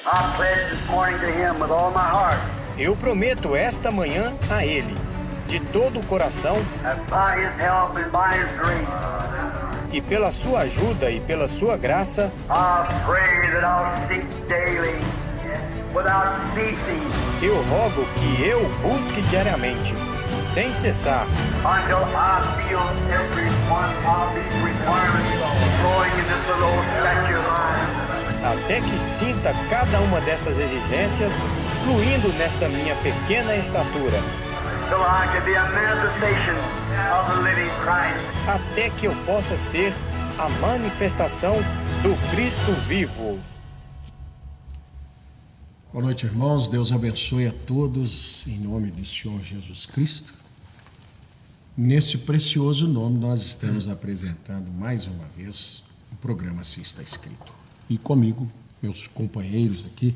I pledge this morning to Him with all my heart Eu prometo esta manhã a Ele, de todo o coração, that by His help and by His grace, e pela sua ajuda e pela sua graça, I pray that I'll seek daily, without ceasing, eu rogo que eu busque diariamente, sem cessar, until I feel every one of these requirements flowing in this little old statue of mine. até que sinta cada uma destas exigências fluindo nesta minha pequena estatura, Till I can be a manifestation of the living Christ. até que eu possa ser a manifestação do Cristo vivo. Boa noite, irmãos. Deus abençoe a todos, em nome do Senhor Jesus Cristo. Nesse precioso nome, nós estamos apresentando mais uma vez o programa Assim Está Escrito. E comigo, meus companheiros aqui,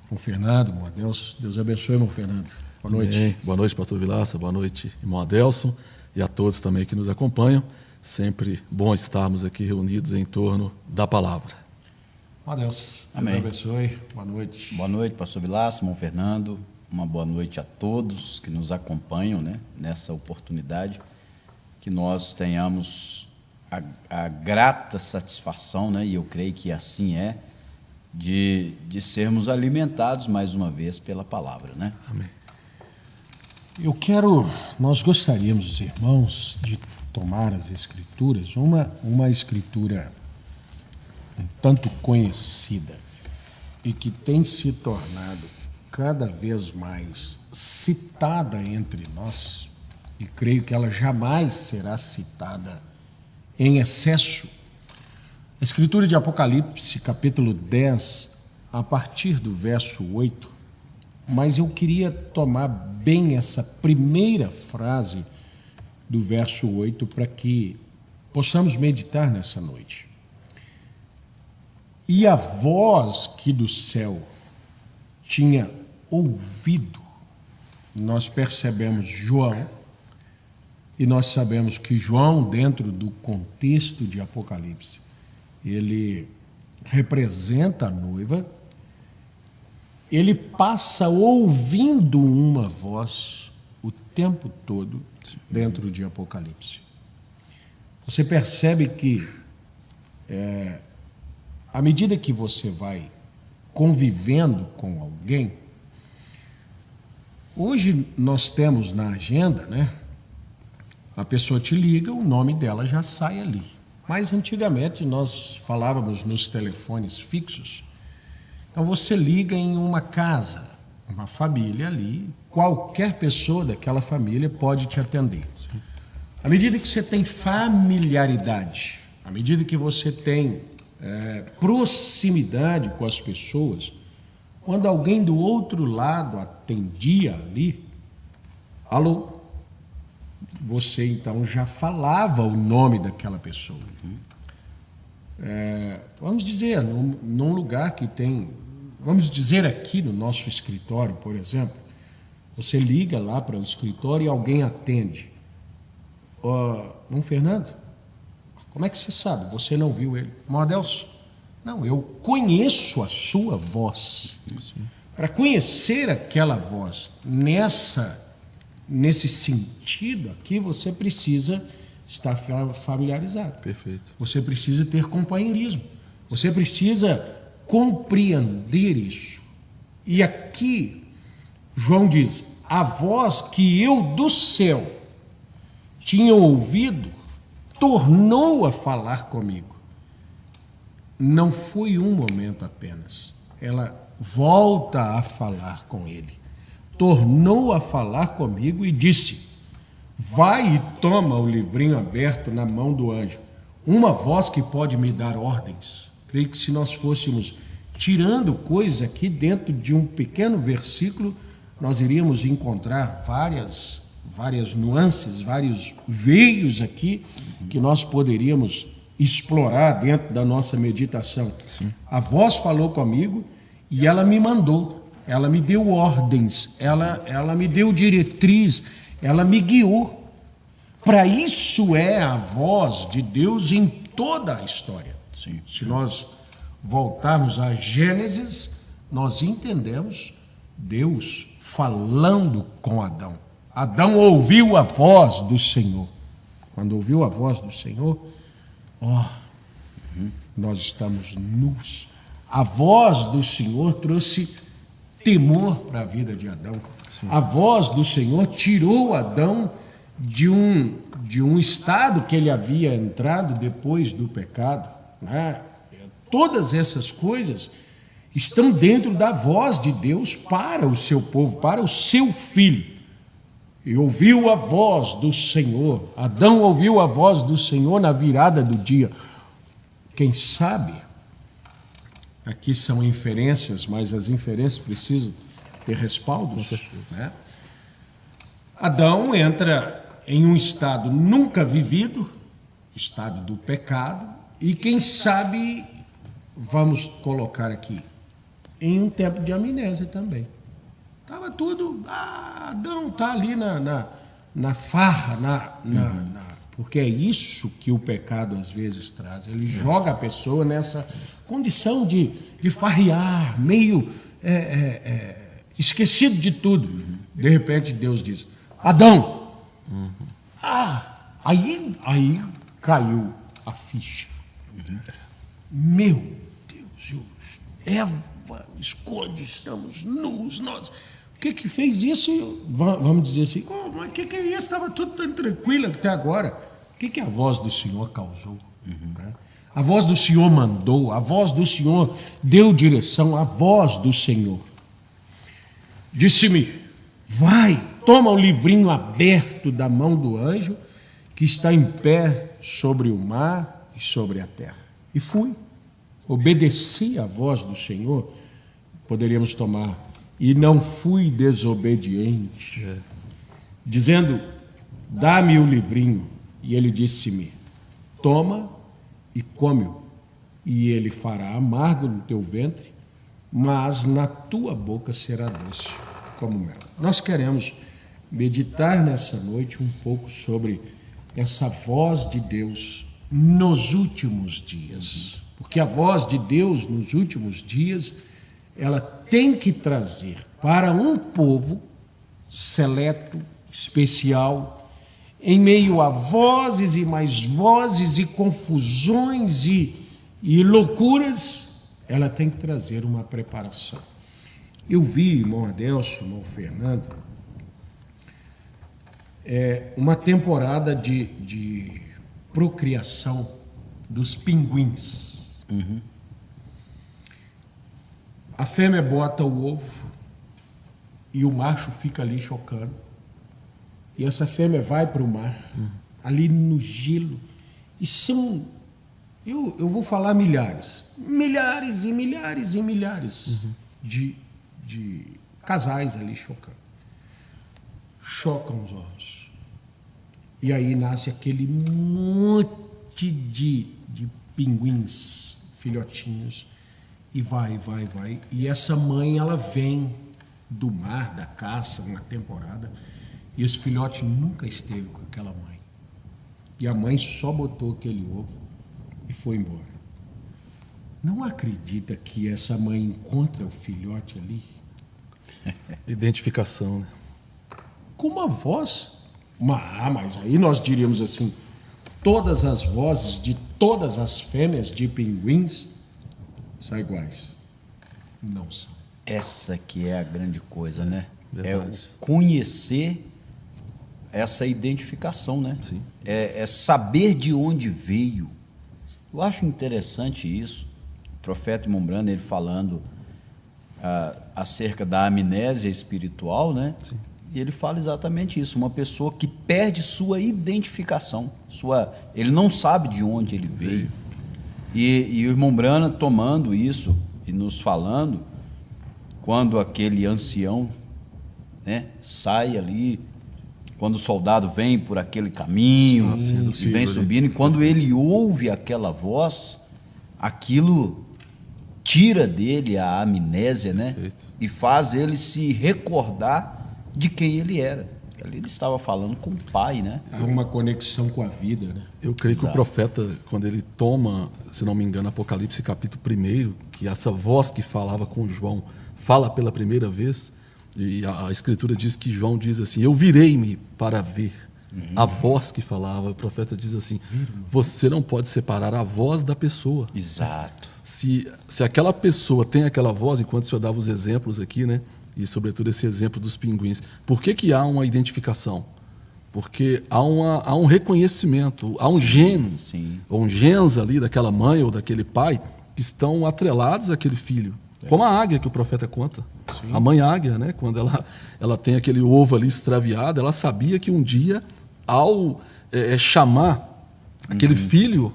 com o Fernando, irmão Adelson. Deus abençoe, irmão Fernando. Boa noite. Bem, boa noite, pastor Vilaça. Boa noite, irmão Adelson. E a todos também que nos acompanham. Sempre bom estarmos aqui reunidos em torno da palavra. Irmão Adelson, Amém. Deus abençoe. Boa noite. Boa noite, pastor Vilaça, irmão Fernando. Uma boa noite a todos que nos acompanham, nessa oportunidade. Que nós tenhamos a grata satisfação, e eu creio que assim é, de sermos alimentados mais uma vez pela palavra, Amém. Nós gostaríamos, irmãos, de tomar as escrituras, uma escritura um tanto conhecida e que tem se tornado cada vez mais citada entre nós, e creio que ela jamais será citada em excesso. A escritura de Apocalipse, capítulo 10, a partir do verso 8, mas eu queria tomar bem essa primeira frase do verso 8 para que possamos meditar nessa noite. E a voz que do céu tinha ouvido, nós percebemos João, e nós sabemos que João, dentro do contexto de Apocalipse, ele representa a noiva, ele passa ouvindo uma voz o tempo todo dentro de Apocalipse. Você percebe que, à medida que você vai convivendo com alguém, hoje nós temos na agenda, a pessoa te liga, o nome dela já sai ali. Mas antigamente nós falávamos nos telefones fixos. Então você liga em uma casa, uma família ali, qualquer pessoa daquela família pode te atender. Sim. À medida que você tem familiaridade, à medida que você tem proximidade com as pessoas, quando alguém do outro lado atendia ali, alô, você então já falava o nome daquela pessoa. Vamos dizer, num lugar que tem, vamos dizer aqui no nosso escritório, por exemplo, você liga lá para o escritório e alguém atende. Irmão Fernando, como é que você sabe? Você não viu ele? Irmão Adelson, não, eu conheço a sua voz. Para conhecer aquela voz nesse sentido aqui, você precisa estar familiarizado. Perfeito. Você precisa ter companheirismo. Você precisa compreender isso. E aqui, João diz, a voz que eu do céu tinha ouvido, tornou a falar comigo. Não foi um momento apenas. Ela volta a falar com ele. Tornou a falar comigo e disse, vai e toma o livrinho aberto na mão do anjo. Uma voz que pode me dar ordens. Creio que se nós fôssemos tirando coisas aqui dentro de um pequeno versículo, nós iríamos encontrar várias nuances, vários veios aqui que nós poderíamos explorar dentro da nossa meditação. Sim. A voz falou comigo e ela me mandou. Ela me deu ordens, ela me deu diretriz, ela me guiou. Para isso é a voz de Deus em toda a história. Sim. Se nós voltarmos a Gênesis, nós entendemos Deus falando com Adão. Adão ouviu a voz do Senhor. Quando ouviu a voz do Senhor, nós estamos nus. A voz do Senhor trouxe temor para a vida de Adão. Sim. A voz do Senhor tirou Adão de um estado que ele havia entrado depois do pecado, né? Todas essas coisas estão dentro da voz de Deus para o seu povo, para o seu filho. E ouviu a voz do Senhor. Adão ouviu a voz do Senhor na virada do dia. Quem sabe, aqui são inferências, mas as inferências precisam ter respaldos, né? Adão entra em um estado nunca vivido, estado do pecado, e quem sabe, vamos colocar aqui, em um tempo de amnésia também. Estava tudo, Adão está ali na farra, porque é isso que o pecado às vezes traz. Ele joga a pessoa nessa condição de farrear, meio esquecido de tudo. De repente Deus diz, Adão, aí caiu a ficha. Meu Deus, Eva, esconde, estamos nus, nós. O que fez isso? Vamos dizer assim, mas o que é isso? Estava tudo tão tranquilo até agora. O que a voz do Senhor causou? Né? A voz do Senhor mandou, a voz do Senhor deu direção, a voz do Senhor disse-me, vai, toma o livrinho aberto da mão do anjo que está em pé sobre o mar e sobre a terra. E fui, obedeci à voz do Senhor, poderíamos tomar, e não fui desobediente, dizendo, dá-me o livrinho. E ele disse-me, toma e come-o, e ele fará amargo no teu ventre, mas na tua boca será doce, como mel. Nós queremos meditar nessa noite um pouco sobre essa voz de Deus nos últimos dias. Porque a voz de Deus nos últimos dias, ela tem que trazer para um povo seleto, especial, em meio a vozes e mais vozes e confusões e loucuras, ela tem que trazer uma preparação. Eu vi, irmão Adelso, irmão Fernando, uma temporada de procriação dos pinguins. A fêmea bota o ovo e o macho fica ali chocando. E essa fêmea vai para o mar, ali no gelo. E são, eu vou falar milhares e milhares e milhares de casais ali chocando. Chocam os ovos. E aí nasce aquele monte de pinguins, filhotinhos. E vai. E essa mãe, ela vem do mar, da caça, uma temporada. E esse filhote nunca esteve com aquela mãe. E a mãe só botou aquele ovo e foi embora. Não acredita que essa mãe encontra o filhote ali? Identificação, né? Com uma voz. Mas aí nós diríamos assim, todas as vozes de todas as fêmeas de pinguins são iguais. Não são. Essa que é a grande coisa, né? Verdade. É o conhecer essa identificação, né? Sim. É saber de onde veio. Eu acho interessante isso. O profeta Mombrana, ele falando acerca da amnésia espiritual, né? Sim. E ele fala exatamente isso. Uma pessoa que perde sua identificação. Ele não sabe de onde ele veio. E o irmão Brana tomando isso e nos falando, quando aquele ancião, né, sai ali, quando o soldado vem por aquele caminho e vem subindo, e quando ele ouve aquela voz, aquilo tira dele a amnésia, né? Perfeito. E faz ele se recordar de quem ele era. Ali ele estava falando com o Pai, né? Há uma conexão com a vida, né? Eu creio que o Exato. profeta, quando ele toma, se não me engano, Apocalipse capítulo 1, que essa voz que falava com João fala pela primeira vez, e a Escritura diz que João diz assim, eu virei-me para ver a voz que falava. O profeta diz assim, você não pode separar a voz da pessoa. Exato. Se aquela pessoa tem aquela voz, enquanto o senhor dava os exemplos aqui, né? E sobretudo esse exemplo dos pinguins, por que há uma identificação? Porque há um reconhecimento, há um gene, sim. ou um gens ali daquela mãe ou daquele pai que estão atrelados àquele filho. Como a águia que o profeta conta. Sim. A mãe águia, né? Quando ela tem aquele ovo ali extraviado, ela sabia que um dia, ao chamar aquele filho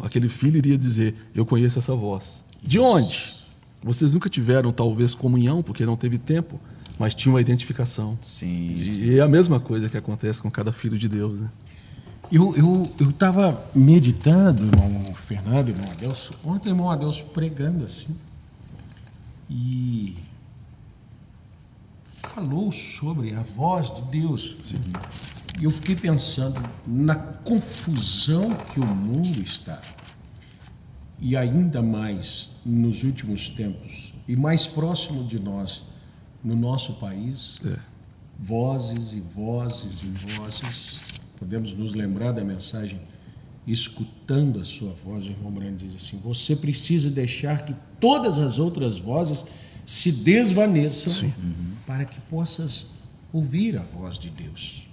iria dizer, eu conheço essa voz. De onde? Vocês nunca tiveram, talvez, comunhão, porque não teve tempo, mas tinha uma identificação. Sim, E é a mesma coisa que acontece com cada filho de Deus, né? Eu estava meditando, irmão Fernando, irmão Adelso, ontem irmão Adelso pregando assim, e falou sobre a voz de Deus. Sim. E eu fiquei pensando na confusão que o mundo está, e ainda mais nos últimos tempos, e mais próximo de nós, no nosso país, vozes e vozes e vozes. Podemos nos lembrar da mensagem, escutando a sua voz. O irmão Brando diz assim, você precisa deixar que todas as outras vozes se desvaneçam para que possas ouvir a voz de Deus.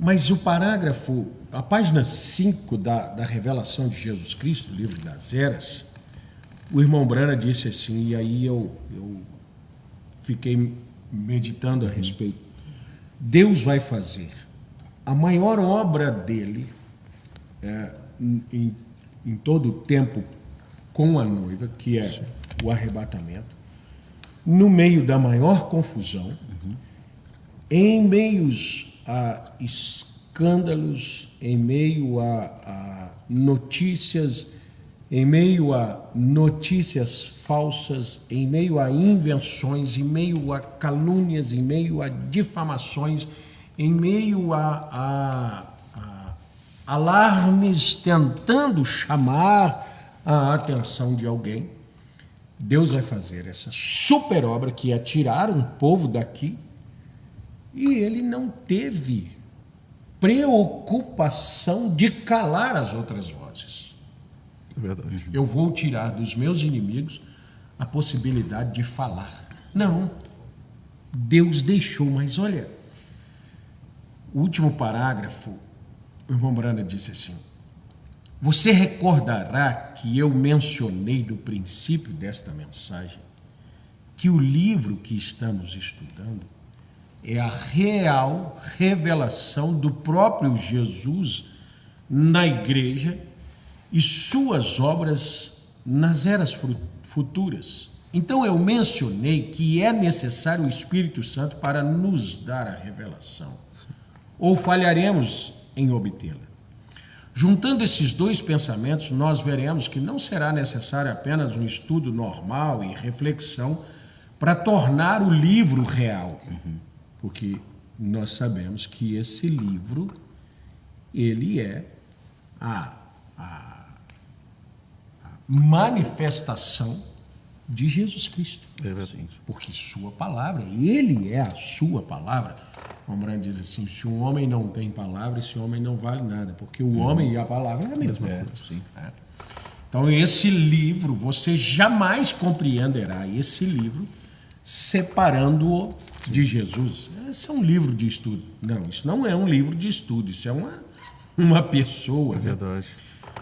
Mas o parágrafo, a página 5 da revelação de Jesus Cristo, livro das Eras, o irmão Brana disse assim, e aí eu fiquei meditando a respeito. Deus vai fazer a maior obra dele em todo o tempo com a noiva, que é o arrebatamento, no meio da maior confusão, em meios a escândalos, em meio a notícias, em meio a notícias falsas, em meio a invenções, em meio a calúnias, em meio a difamações, em meio a alarmes tentando chamar a atenção de alguém. Deus vai fazer essa super obra que é tirar um povo daqui, e ele não teve preocupação de calar as outras vozes. É verdade. Eu vou tirar dos meus inimigos a possibilidade de falar. Não. Deus deixou, mas olha, o último parágrafo, o irmão Branda disse assim, você recordará que eu mencionei no princípio desta mensagem que o livro que estamos estudando é a real revelação do próprio Jesus na igreja e suas obras nas eras futuras. Então eu mencionei que é necessário o Espírito Santo para nos dar a revelação, ou falharemos em obtê-la. Juntando esses dois pensamentos, nós veremos que não será necessário apenas um estudo normal e reflexão para tornar o livro real, porque nós sabemos que esse livro, ele é a manifestação de Jesus Cristo. É verdade. Porque sua palavra, ele é a sua palavra. O Brand diz assim, se um homem não tem palavra, esse homem não vale nada, porque o homem e a palavra é a mesma coisa. Sim. Então esse livro, você jamais compreenderá esse livro separando-o de Jesus. Esse é um livro de estudo. Não, isso não é um livro de estudo, isso é uma pessoa. É verdade.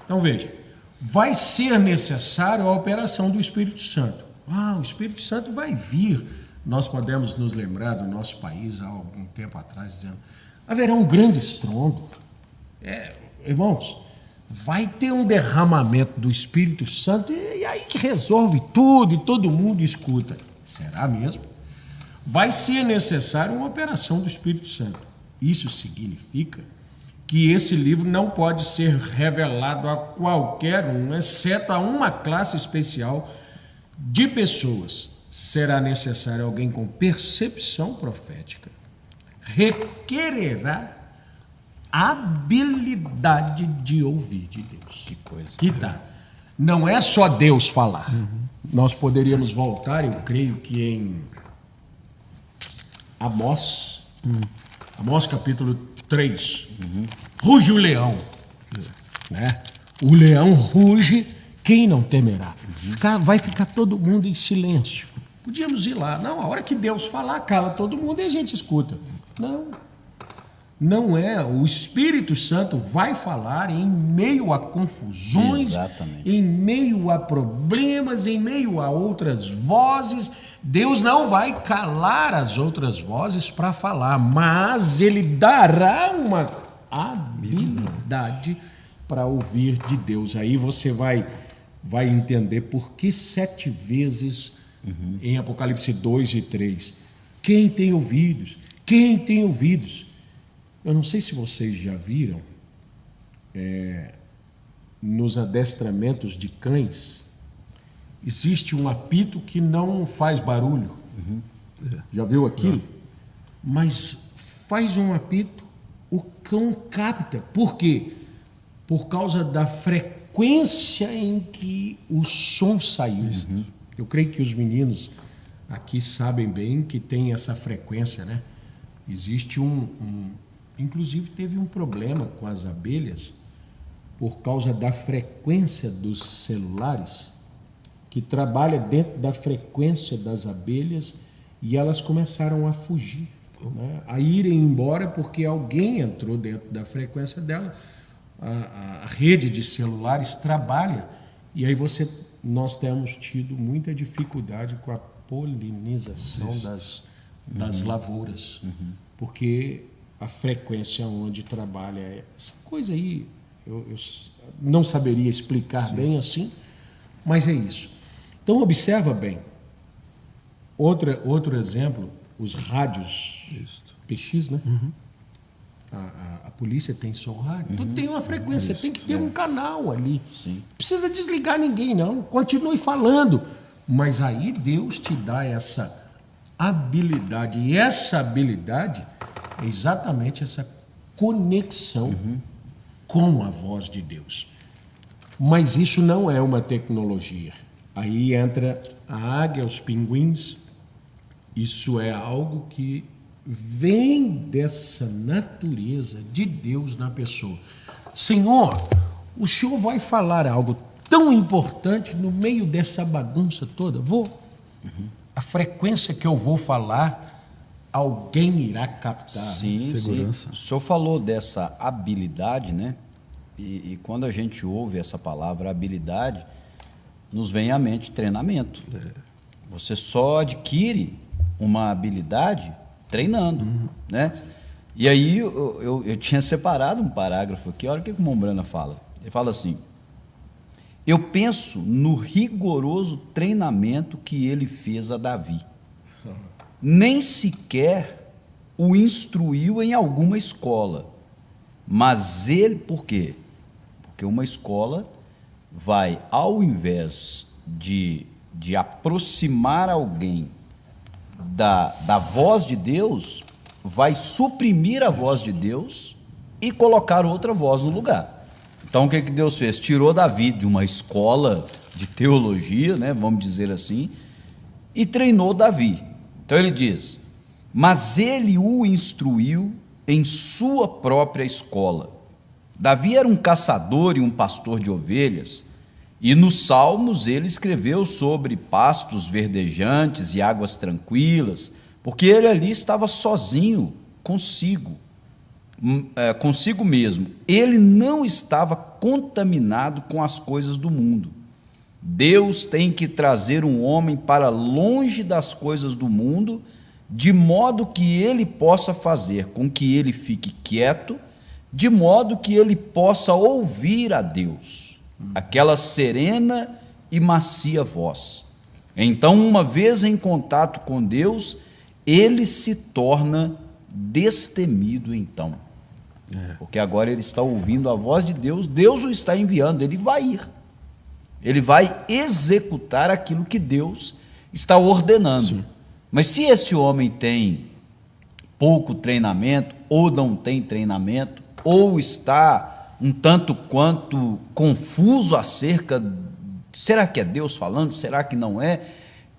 Então veja, vai ser necessário a operação do Espírito Santo. O Espírito Santo vai vir. Nós podemos nos lembrar do nosso país há algum tempo atrás, dizendo, haverá um grande estrondo. Irmãos, vai ter um derramamento do Espírito Santo e aí resolve tudo e todo mundo escuta. Será mesmo? Vai ser necessário uma operação do Espírito Santo. Isso significa que esse livro não pode ser revelado a qualquer um, exceto a uma classe especial de pessoas. Será necessário alguém com percepção profética, requererá habilidade de ouvir de Deus. Que coisa. Que tá. Não é só Deus falar. Nós poderíamos voltar, eu creio que em Amós, Amós capítulo 3, ruge o leão, né? O leão ruge, quem não temerá? Vai ficar todo mundo em silêncio. Podíamos ir lá. Não, a hora que Deus falar, cala todo mundo e a gente escuta. Não é. O Espírito Santo vai falar em meio a confusões, Exatamente. em meio a problemas, em meio a outras vozes. Deus não vai calar as outras vozes para falar, mas Ele dará uma habilidade para ouvir de Deus. Aí você vai entender por que 7 vezes em Apocalipse 2 e 3. Quem tem ouvidos? Quem tem ouvidos? Eu não sei se vocês já viram, nos adestramentos de cães, existe um apito que não faz barulho. Já viu aquilo? Mas faz um apito, o cão capta. Por quê? Por causa da frequência em que o som saiu. Eu creio que os meninos aqui sabem bem que tem essa frequência, né? Existe inclusive teve um problema com as abelhas por causa da frequência dos celulares, que trabalha dentro da frequência das abelhas, e elas começaram a fugir, né? A irem embora porque alguém entrou dentro da frequência dela. A rede de celulares trabalha, e aí nós temos tido muita dificuldade com a polinização das lavouras, porque a frequência onde trabalha essa coisa aí, eu não saberia explicar bem assim, mas é isso. Então observa bem. Outro exemplo, os rádios PX, né? A polícia tem som rádio, tudo tem uma frequência, tem que ter um canal ali. Sim. Precisa desligar ninguém, não. Continue falando. Mas aí Deus te dá essa habilidade. E essa habilidade é exatamente essa conexão com a voz de Deus. Mas isso não é uma tecnologia. Aí entra a águia, os pinguins. Isso é algo que vem dessa natureza de Deus na pessoa. Senhor, o Senhor vai falar algo tão importante no meio dessa bagunça toda? Vou. A frequência que eu vou falar, alguém irá captar. Sim, Segurança. sim. O senhor falou dessa habilidade, né? E quando a gente ouve essa palavra habilidade, nos vem à mente treinamento. Você só adquire uma habilidade treinando, né? E aí eu tinha separado um parágrafo aqui, olha o que o Mombrana fala. Ele fala assim: eu penso no rigoroso treinamento que ele fez a Davi. Nem sequer o instruiu em alguma escola. Mas ele, por quê? Porque uma escola vai, ao invés de aproximar alguém da voz de Deus, vai suprimir a voz de Deus e colocar outra voz no lugar. Então o que Deus fez? Tirou Davi de uma escola de teologia, né, vamos dizer assim, e treinou Davi. Então ele diz: mas ele o instruiu em sua própria escola. Davi era um caçador e um pastor de ovelhas, e nos Salmos ele escreveu sobre pastos verdejantes e águas tranquilas, porque ele ali estava sozinho, consigo mesmo. Ele não estava contaminado com as coisas do mundo. Deus tem que trazer um homem para longe das coisas do mundo, de modo que ele possa fazer com que ele fique quieto, de modo que ele possa ouvir a Deus, aquela serena e macia voz. Então, uma vez em contato com Deus, ele se torna destemido então. Porque agora ele está ouvindo a voz de Deus, Deus o está enviando, ele vai ir. Ele vai executar aquilo que Deus está ordenando. Sim. Mas se esse homem tem pouco treinamento, ou não tem treinamento, ou está um tanto quanto confuso acerca, será que é Deus falando, será que não é?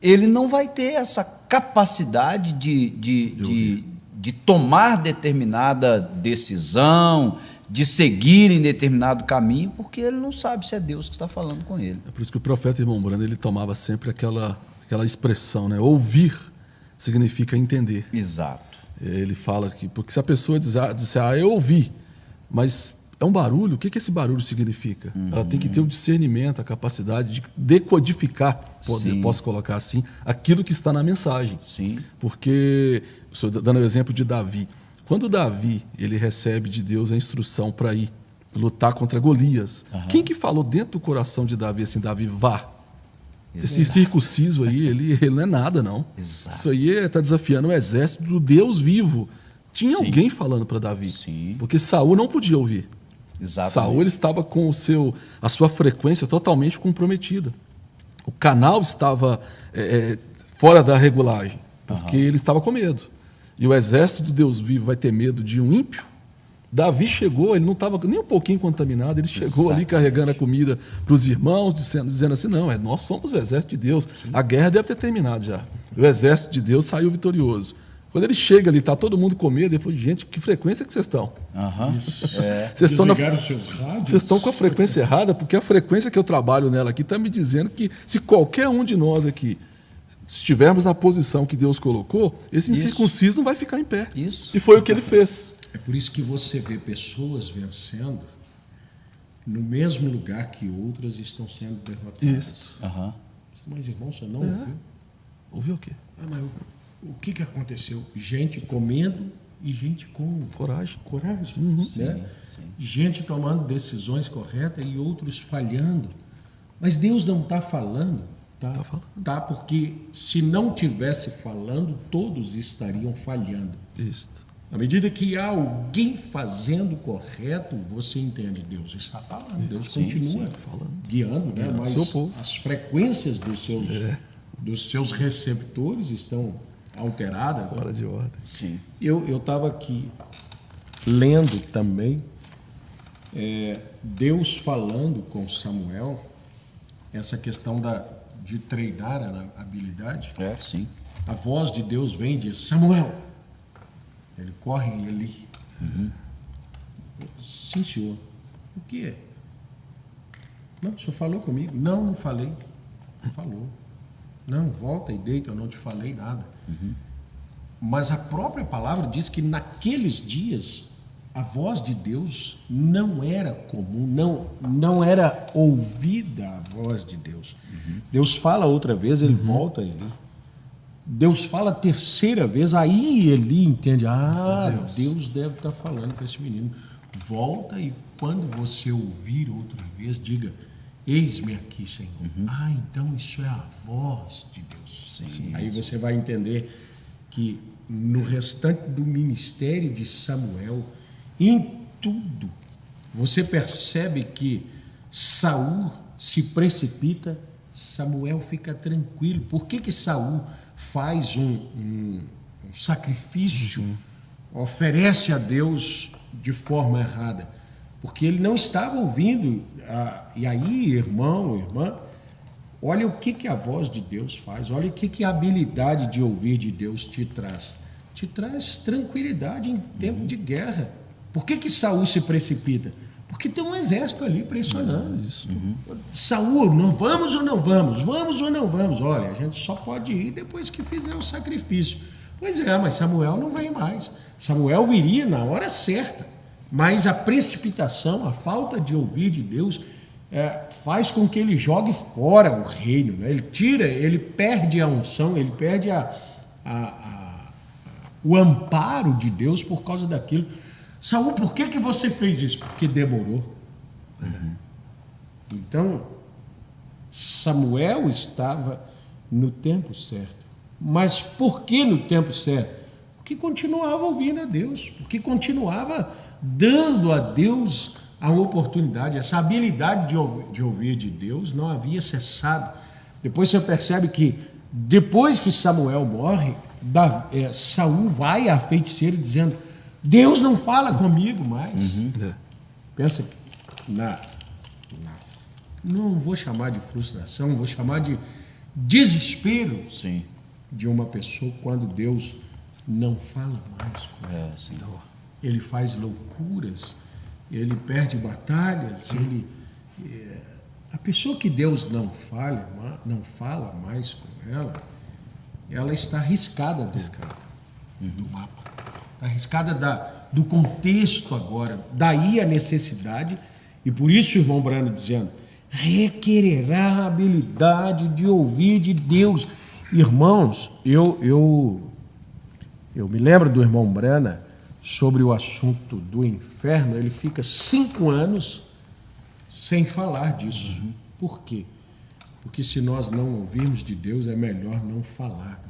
Ele não vai ter essa capacidade de tomar determinada decisão, de seguir em determinado caminho, porque ele não sabe se é Deus que está falando com ele. É por isso que o profeta, irmão Brando, ele tomava sempre aquela expressão, né? Ouvir significa entender. Exato. Ele fala que, porque se a pessoa disser, eu ouvi, mas é um barulho, o que esse barulho significa? Ela tem que ter o discernimento, a capacidade de decodificar, posso colocar assim, aquilo que está na mensagem. Sim. Porque, estou dando o exemplo de Davi. Quando Davi ele recebe de Deus a instrução para ir lutar contra Golias, quem que falou dentro do coração de Davi assim, Davi, vá? Esse circunciso aí, ele não é nada, não. Exato. Isso aí está desafiando o exército do Deus vivo. Tinha Sim. alguém falando para Davi. Sim. Porque Saul não podia ouvir. Exatamente. Saul ele estava com a sua frequência totalmente comprometida. O canal estava fora da regulagem, porque ele estava com medo. E o exército do Deus vivo vai ter medo de um ímpio? Davi chegou, ele não estava nem um pouquinho contaminado, ele chegou ali carregando a comida para os irmãos, dizendo assim, não, nós somos o exército de Deus. Sim. A guerra deve ter terminado já. O exército de Deus saiu vitorioso. Quando ele chega ali, está todo mundo com medo, ele falou, gente, que frequência que vocês estão? Isso. Vocês estão os seus rádios? Vocês estão com a frequência errada, porque a frequência que eu trabalho nela aqui está me dizendo que se qualquer um de nós aqui estivermos na posição que Deus colocou, esse incircunciso não vai ficar em pé. Isso. E foi o que ele fez. É por isso que você vê pessoas vencendo no mesmo lugar que outras estão sendo derrotadas. Isso. Mas, irmão, você não ouviu? Ouviu o quê? Mas o que aconteceu? Gente comendo e gente com coragem. Né? Sim. Gente tomando decisões corretas e outros falhando. Mas Deus não está falando. Tá falando. Tá, porque se não tivesse falando, todos estariam falhando. Isso. À medida que há alguém fazendo correto, você entende, Deus está falando, Deus continua guiando, né? Mas seu povo. as frequências dos seus receptores estão alteradas. Fora de ordem. Sim. Eu estava aqui lendo também Deus falando com Samuel, essa questão de treinar a habilidade. Sim. A voz de Deus vem e diz, Samuel. Ele corre e ele... Sim, senhor. O quê? Não, o senhor falou comigo? Não falei. Não falou. Não, volta e deita, eu não te falei nada. Mas a própria palavra diz que naqueles dias a voz de Deus não era comum, não era ouvida a voz de Deus. Deus fala outra vez, ele volta ali. Deus fala a terceira vez, aí ele entende, Deus deve estar falando com esse menino. Volta e quando você ouvir outra vez, diga, eis-me aqui, Senhor. Então isso é a voz de Deus. Sim, aí você vai entender que no restante do ministério de Samuel, em tudo, você percebe que Saul se precipita, Samuel fica tranquilo. Por que Saul faz um sacrifício, oferece a Deus de forma errada? Porque ele não estava ouvindo. E aí, irmão, irmã, olha o que a voz de Deus faz, olha o que a habilidade de ouvir de Deus te traz. Te traz tranquilidade em tempo de guerra. Por que Saul se precipita? Porque tem um exército ali pressionando. Saul, não vamos ou não vamos? Vamos ou não vamos? Olha, a gente só pode ir depois que fizer o sacrifício. Pois é, mas Samuel não vem mais. Samuel viria na hora certa. Mas a precipitação, a falta de ouvir de Deus, faz com que ele jogue fora o reino. Né? Ele perde a unção, ele perde o amparo de Deus por causa daquilo. Saul, por que você fez isso? Porque demorou. Então, Samuel estava no tempo certo. Mas por que no tempo certo? Porque continuava ouvindo a Deus, porque continuava dando a Deus a oportunidade. Essa habilidade de ouvir de Deus não havia cessado. Depois você percebe que, depois que Samuel morre, Saul vai à feiticeira dizendo: Deus não fala comigo mais. Pensa não vou chamar de frustração, vou chamar de desespero Sim. de uma pessoa quando Deus não fala mais com ela. Sim. Ele faz loucuras, ele perde batalhas, a pessoa que Deus não fala mais com ela está arriscada do mapa, está arriscada do contexto agora, daí a necessidade, e por isso o irmão Brana dizendo, requererá a habilidade de ouvir de Deus. Irmãos, eu me lembro do irmão Brana sobre o assunto do inferno, ele fica 5 anos sem falar disso. Por quê? Porque se nós não ouvirmos de Deus, é melhor não falar.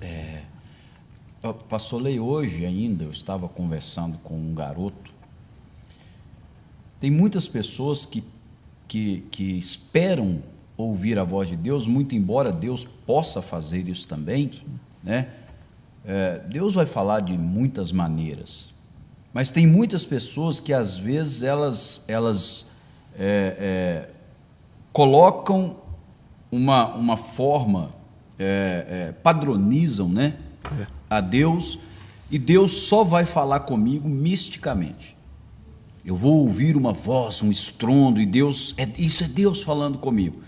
Pastor Lei, hoje ainda eu estava conversando com um garoto. Tem muitas pessoas que esperam ouvir a voz de Deus, muito embora Deus possa fazer isso também, né? Deus vai falar de muitas maneiras, mas tem muitas pessoas que às vezes elas colocam uma forma, padronizam, né, a Deus, e Deus só vai falar comigo misticamente. Eu vou ouvir uma voz, um estrondo, e isso é Deus falando comigo.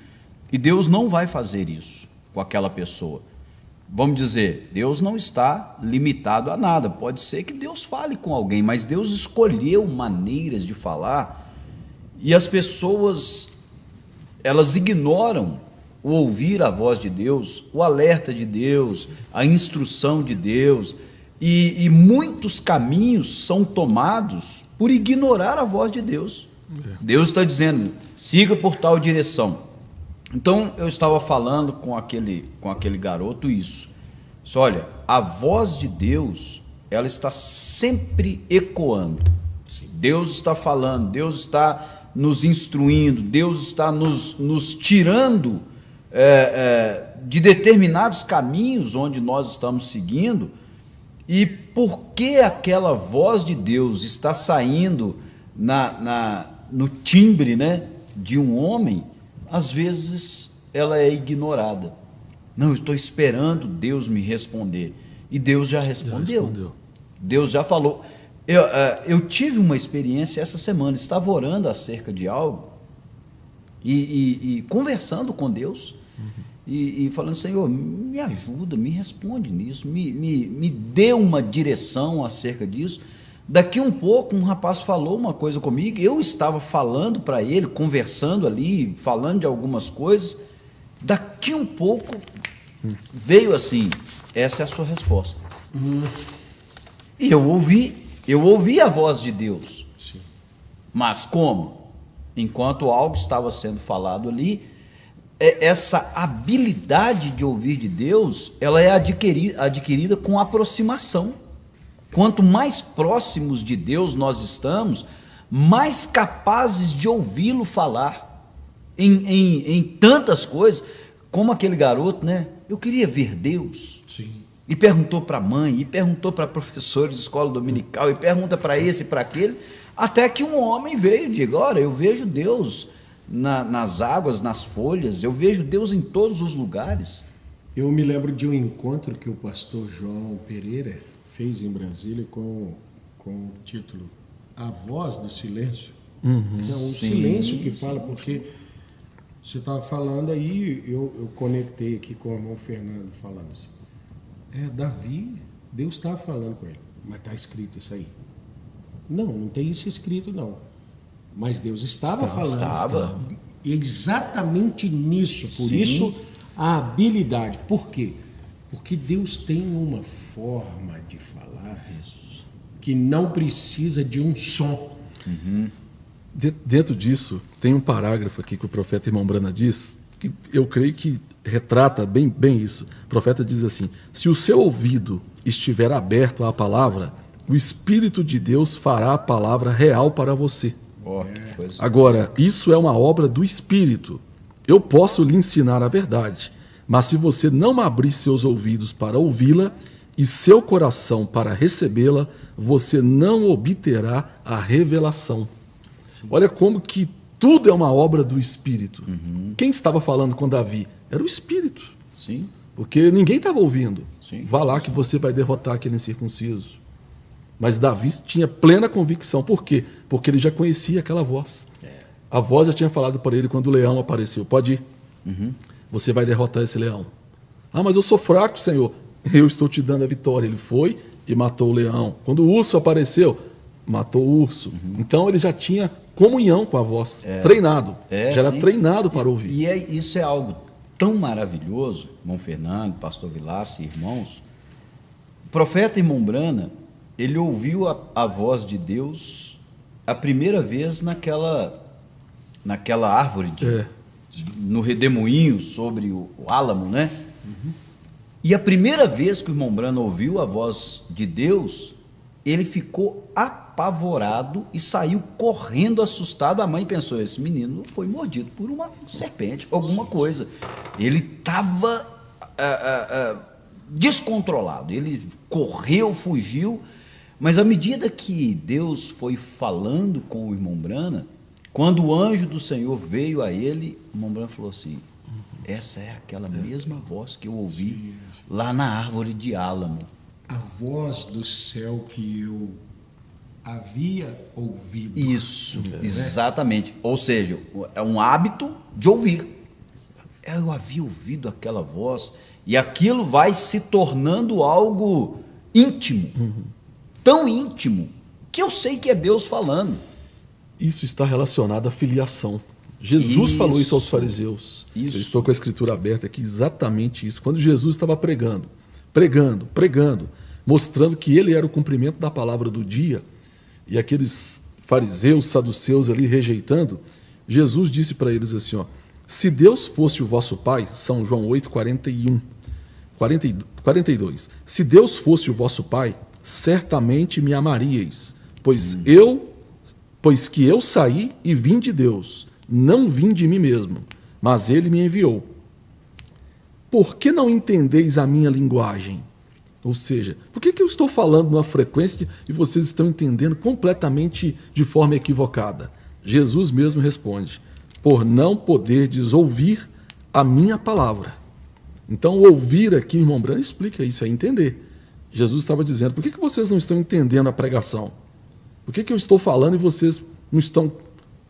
E Deus não vai fazer isso com aquela pessoa. Vamos dizer, Deus não está limitado a nada. Pode ser que Deus fale com alguém, mas Deus escolheu maneiras de falar, e as pessoas, elas ignoram o ouvir a voz de Deus, o alerta de Deus, a instrução de Deus, e muitos caminhos são tomados por ignorar a voz de Deus. Deus está dizendo, siga por tal direção. Então, eu estava falando com aquele garoto isso. Olha, a voz de Deus, ela está sempre ecoando. Sim. Deus está falando, Deus está nos instruindo, Deus está nos tirando de determinados caminhos onde nós estamos seguindo. E porque aquela voz de Deus está saindo no timbre, né, de um homem, às vezes ela é ignorada. Não, eu estou esperando Deus me responder. E Deus já respondeu. Deus já falou. Eu tive uma experiência essa semana, estava orando acerca de algo e conversando com Deus, e falando, Senhor, me ajuda, me responde nisso, me dê uma direção acerca disso. Daqui um pouco, um rapaz falou uma coisa comigo, eu estava falando para ele, conversando ali, falando de algumas coisas. Daqui um pouco, veio assim, essa é a sua resposta. E eu ouvi a voz de Deus. Sim. Mas como? Enquanto algo estava sendo falado ali, essa habilidade de ouvir de Deus, ela é adquirida com aproximação. Quanto mais próximos de Deus nós estamos, mais capazes de ouvi-lo falar em tantas coisas, como aquele garoto, né? Eu queria ver Deus. Sim. E perguntou para a mãe, e perguntou para professores de escola dominical, e pergunta para esse e para aquele, até que um homem veio e diga, olha, eu vejo Deus nas águas, nas folhas, eu vejo Deus em todos os lugares. Eu me lembro de um encontro que o pastor João Pereira fez em Brasília com o título A Voz do Silêncio. Silêncio que fala, porque você estava falando aí, eu conectei aqui com o irmão Fernando falando assim. Davi, Deus estava falando com ele, mas está escrito isso aí? Não tem isso escrito não. Mas Deus estava falando. Estava. Exatamente nisso, por Sim. isso a habilidade. Por quê? Porque Deus tem uma forma de falar que não precisa de um som. Dentro disso, tem um parágrafo aqui que o profeta Irmão Brana diz, que eu creio que retrata bem isso. O profeta diz assim, se o seu ouvido estiver aberto à palavra, o Espírito de Deus fará a palavra real para você. Que coisa. Agora, isso é uma obra do Espírito. Eu posso lhe ensinar a verdade, mas se você não abrir seus ouvidos para ouvi-la, e seu coração para recebê-la, você não obterá a revelação. Olha como que tudo é uma obra do Espírito. Quem estava falando com Davi? Era o Espírito. Sim. Porque ninguém estava ouvindo. Sim. Vá lá que você vai derrotar aquele incircunciso. Mas Davi tinha plena convicção. Por quê? Porque ele já conhecia aquela voz. A voz já tinha falado para ele quando o leão apareceu. Pode ir. Você vai derrotar esse leão. Ah, mas eu sou fraco, Senhor. Eu estou te dando a vitória. Ele foi e matou o leão. Quando o urso apareceu, matou o urso. Então ele já tinha comunhão com a voz. Treinado. Já era sim. treinado para ouvir. E isso é algo tão maravilhoso, irmão Fernando, pastor Vilaça e irmãos. O profeta irmão Brana, ele ouviu a voz de Deus a primeira vez naquela árvore no redemoinho sobre o álamo, né? E a primeira vez que o irmão Brana ouviu a voz de Deus, ele ficou apavorado e saiu correndo assustado. A mãe pensou, esse menino foi mordido por uma serpente, alguma coisa. Ele estava descontrolado, ele correu, fugiu, mas à medida que Deus foi falando com o irmão Brana, quando o anjo do Senhor veio a ele, o irmão Brana falou assim, essa é aquela mesma voz que eu ouvi lá na árvore de álamo. A voz do céu que eu havia ouvido. Isso, exatamente. Ou seja, é um hábito de ouvir. Eu havia ouvido aquela voz e aquilo vai se tornando algo íntimo, tão íntimo, que eu sei que é Deus falando. Isso está relacionado à filiação. Jesus falou isso aos fariseus. Isso. Eu estou com a escritura aberta aqui, exatamente isso. Quando Jesus estava pregando, mostrando que ele era o cumprimento da palavra do dia, e aqueles fariseus, saduceus ali rejeitando, Jesus disse para eles assim, ó, se Deus fosse o vosso Pai, São João 8, 42, se Deus fosse o vosso Pai, certamente me amaríeis, pois que eu saí e vim de Deus, não vim de mim mesmo, mas ele me enviou. Por que não entendeis a minha linguagem? Ou seja, por que eu estou falando numa frequência e vocês estão entendendo completamente de forma equivocada? Jesus mesmo responde, por não poderdes ouvir a minha palavra. Então, ouvir aqui, irmão Brana, explica isso, é entender. Jesus estava dizendo, por que vocês não estão entendendo a pregação? Por que eu estou falando e vocês não estão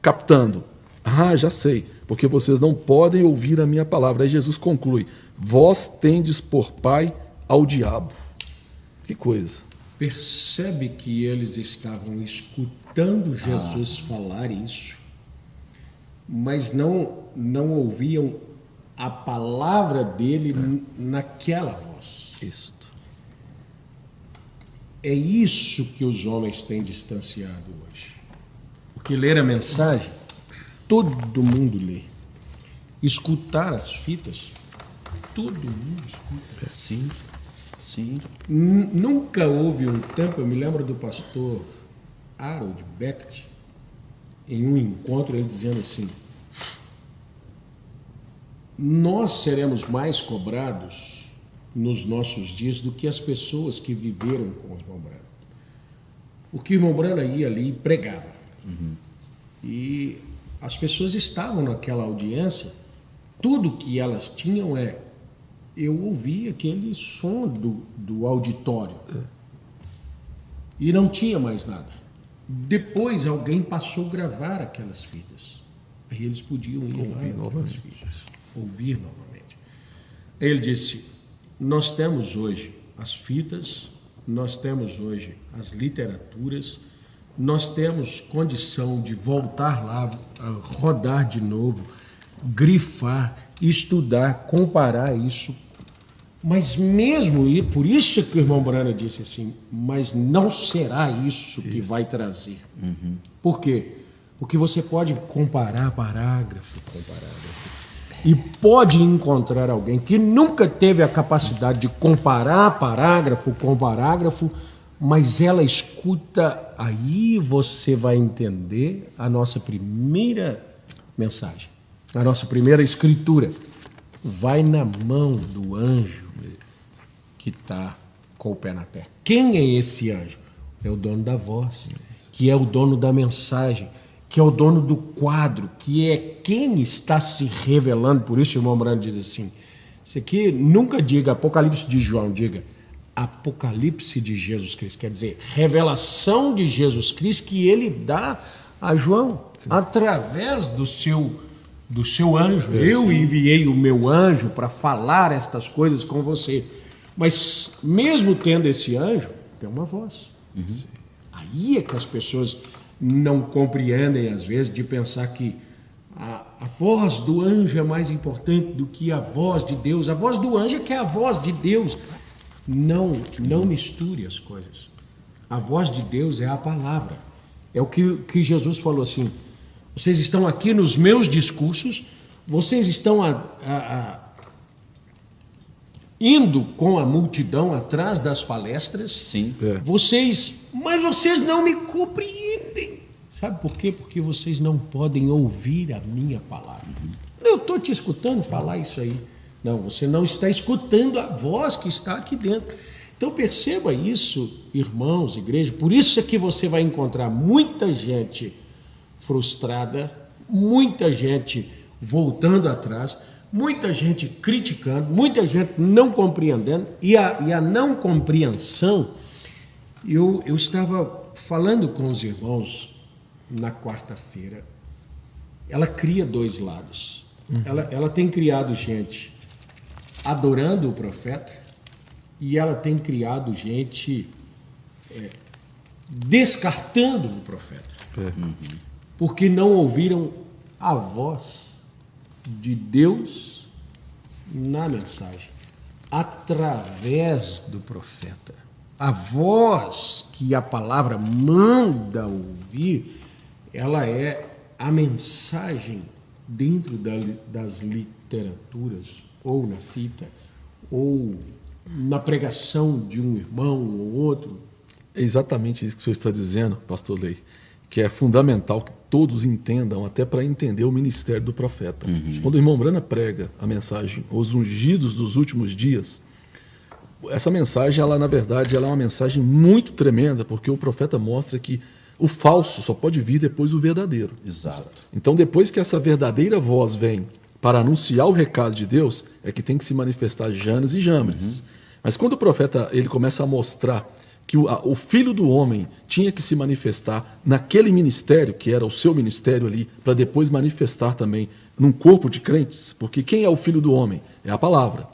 captando? Ah, já sei, porque vocês não podem ouvir a minha palavra. Aí Jesus conclui, vós tendes por pai ao diabo. Que coisa. Percebe que eles estavam escutando Jesus falar isso, mas não ouviam a palavra dele naquela voz. Isso. É isso que os homens têm distanciado hoje. Porque ler a mensagem, todo mundo lê. Escutar as fitas, todo mundo escuta. Sim, sim. Nunca houve um tempo, eu me lembro do pastor Harold Becht, em um encontro, ele dizendo assim, nós seremos mais cobrados nos nossos dias do que as pessoas que viveram com o irmão Brana. Porque o irmão Brana ia ali e pregava. E as pessoas estavam naquela audiência, tudo que elas tinham eu ouvi aquele som do auditório. E não tinha mais nada. Depois alguém passou a gravar aquelas fitas. Aí eles podiam ir ouvir novamente. Ouvir novamente. Aí ele disse, nós temos hoje as fitas, nós temos hoje as literaturas, nós temos condição de voltar lá, rodar de novo, grifar, estudar, comparar isso. Mas mesmo, e por isso que o irmão Brana disse assim, mas não será isso que vai trazer. Por quê? Porque você pode comparar parágrafo com parágrafo. E pode encontrar alguém que nunca teve a capacidade de comparar parágrafo com parágrafo, mas ela escuta, aí você vai entender a nossa primeira mensagem, a nossa primeira escritura. Vai na mão do anjo que está com o pé na terra. Quem é esse anjo? É o dono da voz, que é o dono da mensagem, que é o dono do quadro, que é quem está se revelando. Por isso o irmão Brando diz assim, isso aqui nunca diga Apocalipse de João, diga Apocalipse de Jesus Cristo, quer dizer, revelação de Jesus Cristo que ele dá a João, através do seu anjo. Eu enviei o meu anjo para falar estas coisas com você. Mas mesmo tendo esse anjo, tem uma voz. Aí é que as pessoas não compreendem, às vezes, de pensar que a voz do anjo é mais importante do que a voz de Deus. A voz do anjo é que é a voz de Deus. Não misture as coisas. A voz de Deus é a palavra. É o que Jesus falou assim, vocês estão aqui nos meus discursos, vocês estão indo com a multidão atrás das palestras. Sim. Mas vocês não me compreendem. Sabe por quê? Porque vocês não podem ouvir a minha palavra. Eu estou te escutando falar isso aí. Não, você não está escutando a voz que está aqui dentro. Então perceba isso, irmãos, igreja. Por isso é que você vai encontrar muita gente frustrada, muita gente voltando atrás, muita gente criticando, muita gente não compreendendo. E a não compreensão, eu estava falando com os irmãos na quarta-feira, ela cria dois lados. Ela tem criado gente adorando o profeta e ela tem criado gente descartando o profeta. Porque não ouviram a voz de Deus na mensagem, através do profeta. A voz que a palavra manda ouvir, ela é a mensagem dentro das literaturas, ou na fita, ou na pregação de um irmão ou outro. É exatamente isso que o senhor está dizendo, pastor Lei, que é fundamental que todos entendam, até para entender o ministério do profeta. Quando o irmão Brana prega a mensagem, os ungidos dos últimos dias, essa mensagem, ela na verdade, ela é uma mensagem muito tremenda, porque o profeta mostra que o falso só pode vir depois do verdadeiro. Exato. Então, depois que essa verdadeira voz vem para anunciar o recado de Deus, é que tem que se manifestar Janes e Jambres. Mas quando o profeta ele começa a mostrar que o Filho do Homem tinha que se manifestar naquele ministério, que era o seu ministério ali, para depois manifestar também num corpo de crentes, porque quem é o Filho do Homem? É a palavra.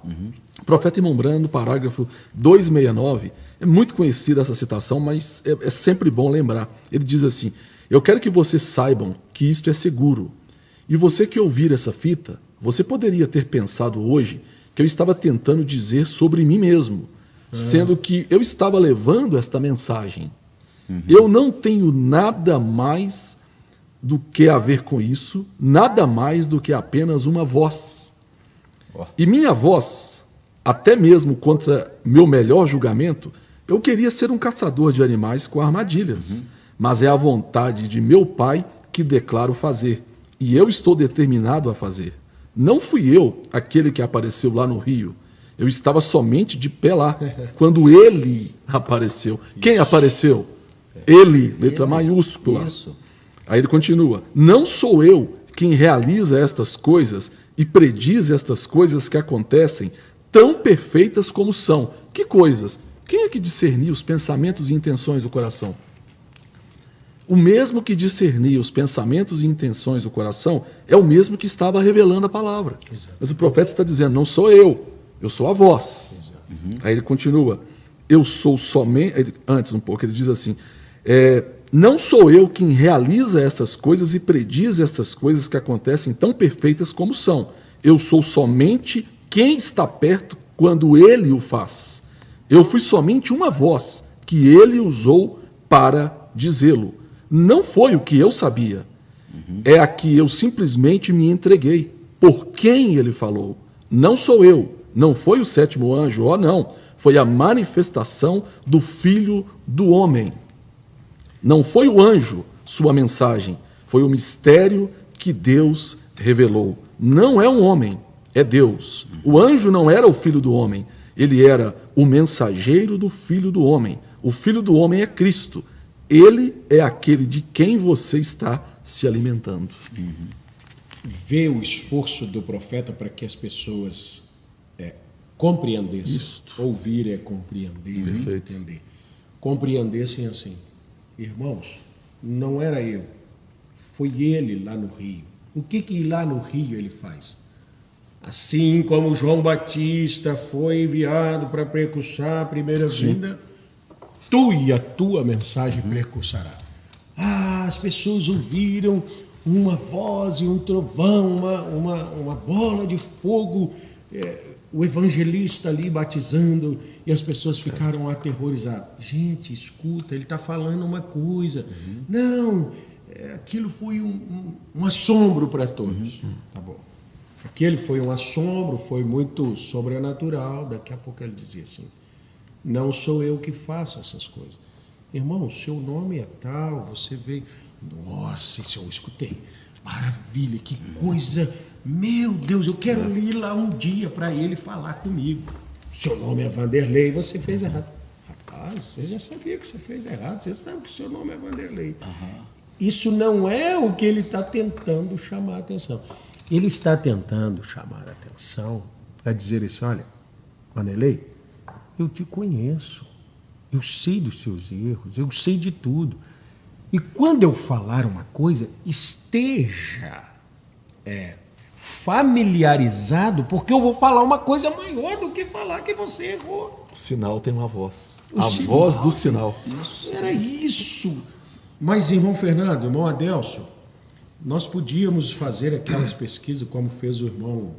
O profeta irmão Brando, no parágrafo 269, é muito conhecida essa citação, mas é sempre bom lembrar. Ele diz assim, eu quero que vocês saibam que isto é seguro. E você que ouvir essa fita, você poderia ter pensado hoje que eu estava tentando dizer sobre mim mesmo, sendo que eu estava levando esta mensagem. Eu não tenho nada mais do que a ver com isso, nada mais do que apenas uma voz. E minha voz, até mesmo contra meu melhor julgamento, eu queria ser um caçador de animais com armadilhas, mas é a vontade de meu Pai que declaro fazer, e eu estou determinado a fazer. Não fui eu aquele que apareceu lá no rio, eu estava somente de pé lá, quando ele apareceu. Quem apareceu? Ele, letra maiúscula. Isso. Aí ele continua, não sou eu quem realiza estas coisas e prediz estas coisas que acontecem, tão perfeitas como são. Que coisas? Quem é que discernia os pensamentos e intenções do coração? O mesmo que discernia os pensamentos e intenções do coração é o mesmo que estava revelando a palavra. Exato. Mas o profeta está dizendo, não sou eu sou a voz. Aí ele continua, eu sou somente... Antes um pouco, ele diz assim, não sou eu quem realiza estas coisas e prediz estas coisas que acontecem tão perfeitas como são. Eu sou somente quem está perto quando ele o faz. Eu fui somente uma voz que ele usou para dizê-lo. Não foi o que eu sabia. É a que eu simplesmente me entreguei. Por quem ele falou? Não sou eu. Não foi o sétimo anjo, não. Foi a manifestação do Filho do Homem. Não foi o anjo sua mensagem. Foi o mistério que Deus revelou. Não é um homem, é Deus. O anjo não era o Filho do Homem. Ele era o mensageiro do Filho do Homem. O Filho do Homem é Cristo. Ele é aquele de quem você está se alimentando. Vê o esforço do profeta para que as pessoas compreendessem. Isto. Ouvir é compreender, Perfeito. entender. Compreendessem assim. Irmãos, não era eu, foi ele lá no Rio. O que lá no Rio ele faz? Assim como João Batista foi enviado para precursar a primeira vinda, tu e a tua mensagem precursará. As pessoas ouviram uma voz e um trovão, uma bola de fogo, o evangelista ali batizando, e as pessoas ficaram aterrorizadas. Gente, escuta, ele está falando uma coisa. Não, aquilo foi um assombro para todos. Tá bom. Aquele foi um assombro, foi muito sobrenatural. Daqui a pouco ele dizia assim, não sou eu que faço essas coisas. Irmão, seu nome é tal, você veio... Nossa, isso eu escutei. Maravilha, que coisa... Meu Deus, eu quero ir lá um dia para ele falar comigo. Seu nome é Vanderlei, você fez errado. Rapaz, você já sabia que você fez errado, você sabe que seu nome é Vanderlei. Isso não é o que ele está tentando chamar a atenção. Ele está tentando chamar a atenção para dizer assim, olha, Vanderlei, eu te conheço, eu sei dos seus erros, eu sei de tudo. E quando eu falar uma coisa, esteja familiarizado, porque eu vou falar uma coisa maior do que falar que você errou. O sinal tem uma voz. O A sinal. voz do sinal. Era isso. Mas, irmão Fernando, irmão Adelso, nós podíamos fazer aquelas pesquisas como fez o irmão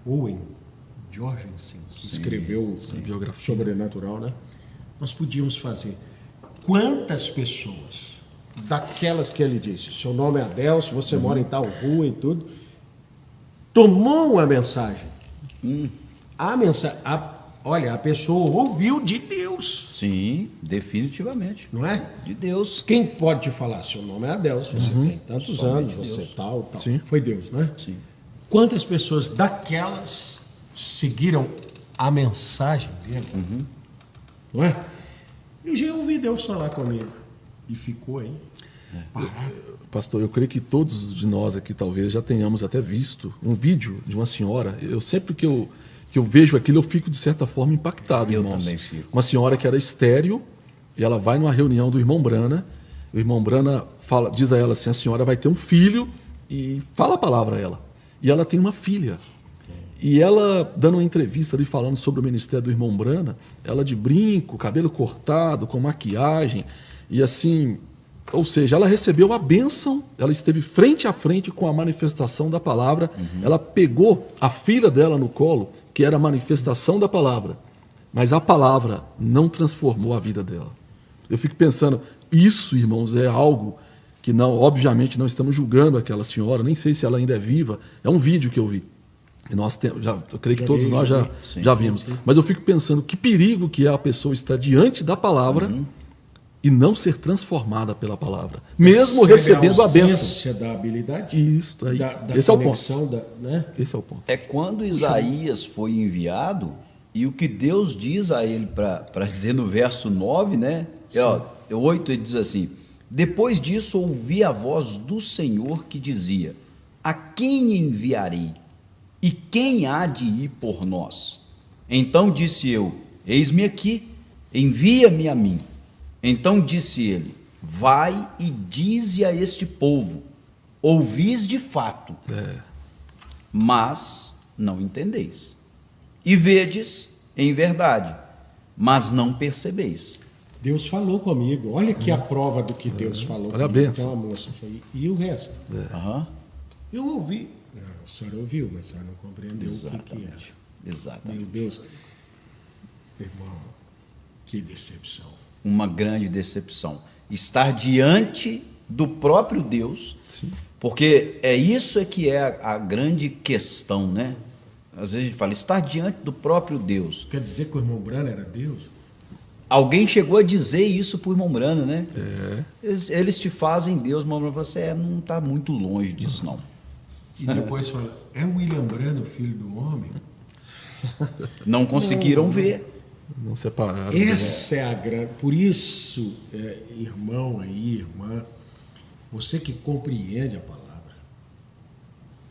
Owen Jorgensen, que escreveu biografia. Sobrenatural, né? Nós podíamos fazer. Quantas pessoas, daquelas que ele disse, seu nome é Adelso, você mora em tal rua e tudo, tomou a mensagem. A mensagem, olha, a pessoa ouviu de Deus, Sim, definitivamente. não é? De Deus. Quem pode te falar, seu nome é Adelso, você tem tantos Somente anos, você Deus. tal. Sim. Foi Deus, não é? Sim. Quantas pessoas daquelas seguiram a mensagem dele? Não é? Eu já ouvi Deus falar comigo. E ficou aí. Parado. Pastor, eu creio que todos de nós aqui talvez já tenhamos até visto um vídeo de uma senhora. Eu sempre que eu vejo aquilo, eu fico de certa forma impactado, Eu irmãos. também fico. Uma senhora que era estéril e ela vai numa reunião do irmão Brana. O irmão Brana diz a ela assim, a senhora vai ter um filho e fala a palavra a ela. E ela tem uma filha. E ela, dando uma entrevista ali, falando sobre o ministério do irmão Brana, ela de brinco, cabelo cortado, com maquiagem, e assim, ou seja, ela recebeu a bênção, ela esteve frente a frente com a manifestação da palavra, ela pegou a filha dela no colo, que era a manifestação da palavra, mas a palavra não transformou a vida dela. Eu fico pensando, isso, irmãos, é algo que não, obviamente não estamos julgando aquela senhora, nem sei se ela ainda é viva, é um vídeo que eu vi. E nós temos, eu creio que todos nós já vimos. Mas eu fico pensando que perigo que é a pessoa estar diante da palavra e não ser transformada pela palavra, mesmo recebendo a bênção. ausência da habilidade. Isso, aí. Da Esse é o ponto. conexão, né? Esse é o ponto. É quando Isaías foi enviado e o que Deus diz a ele para dizer no verso 9, né? 8, ele diz assim: depois disso ouvi a voz do Senhor que dizia: a quem enviarei? E quem há de ir por nós? Então disse eu: eis-me aqui, envia-me a mim. Então disse ele: vai e dize a este povo: ouvis de fato, mas não entendeis. E vedes em verdade, mas não percebeis. Deus falou comigo. Olha aqui a prova do que Deus falou Olha a comigo. bênção. Então a moça foi. E o resto? Aham. Eu ouvi. Não, a senhora ouviu, mas a senhora não compreendeu o que era. Exatamente. Meu Deus. Irmão, que decepção. Uma grande decepção. Estar diante do próprio Deus, porque isso que é a grande questão, né? Às vezes a gente fala, estar diante do próprio Deus. Quer dizer que o irmão Brana era Deus? Alguém chegou a dizer isso para o irmão Brana, né? Eles te fazem Deus, o irmão Brana falou assim, não está muito longe disso, não. E depois fala, é o William Brana, o filho do homem? Não conseguiram ver. Não separaram. Essa é a grande. Por isso, irmão aí, irmã, você que compreende a palavra,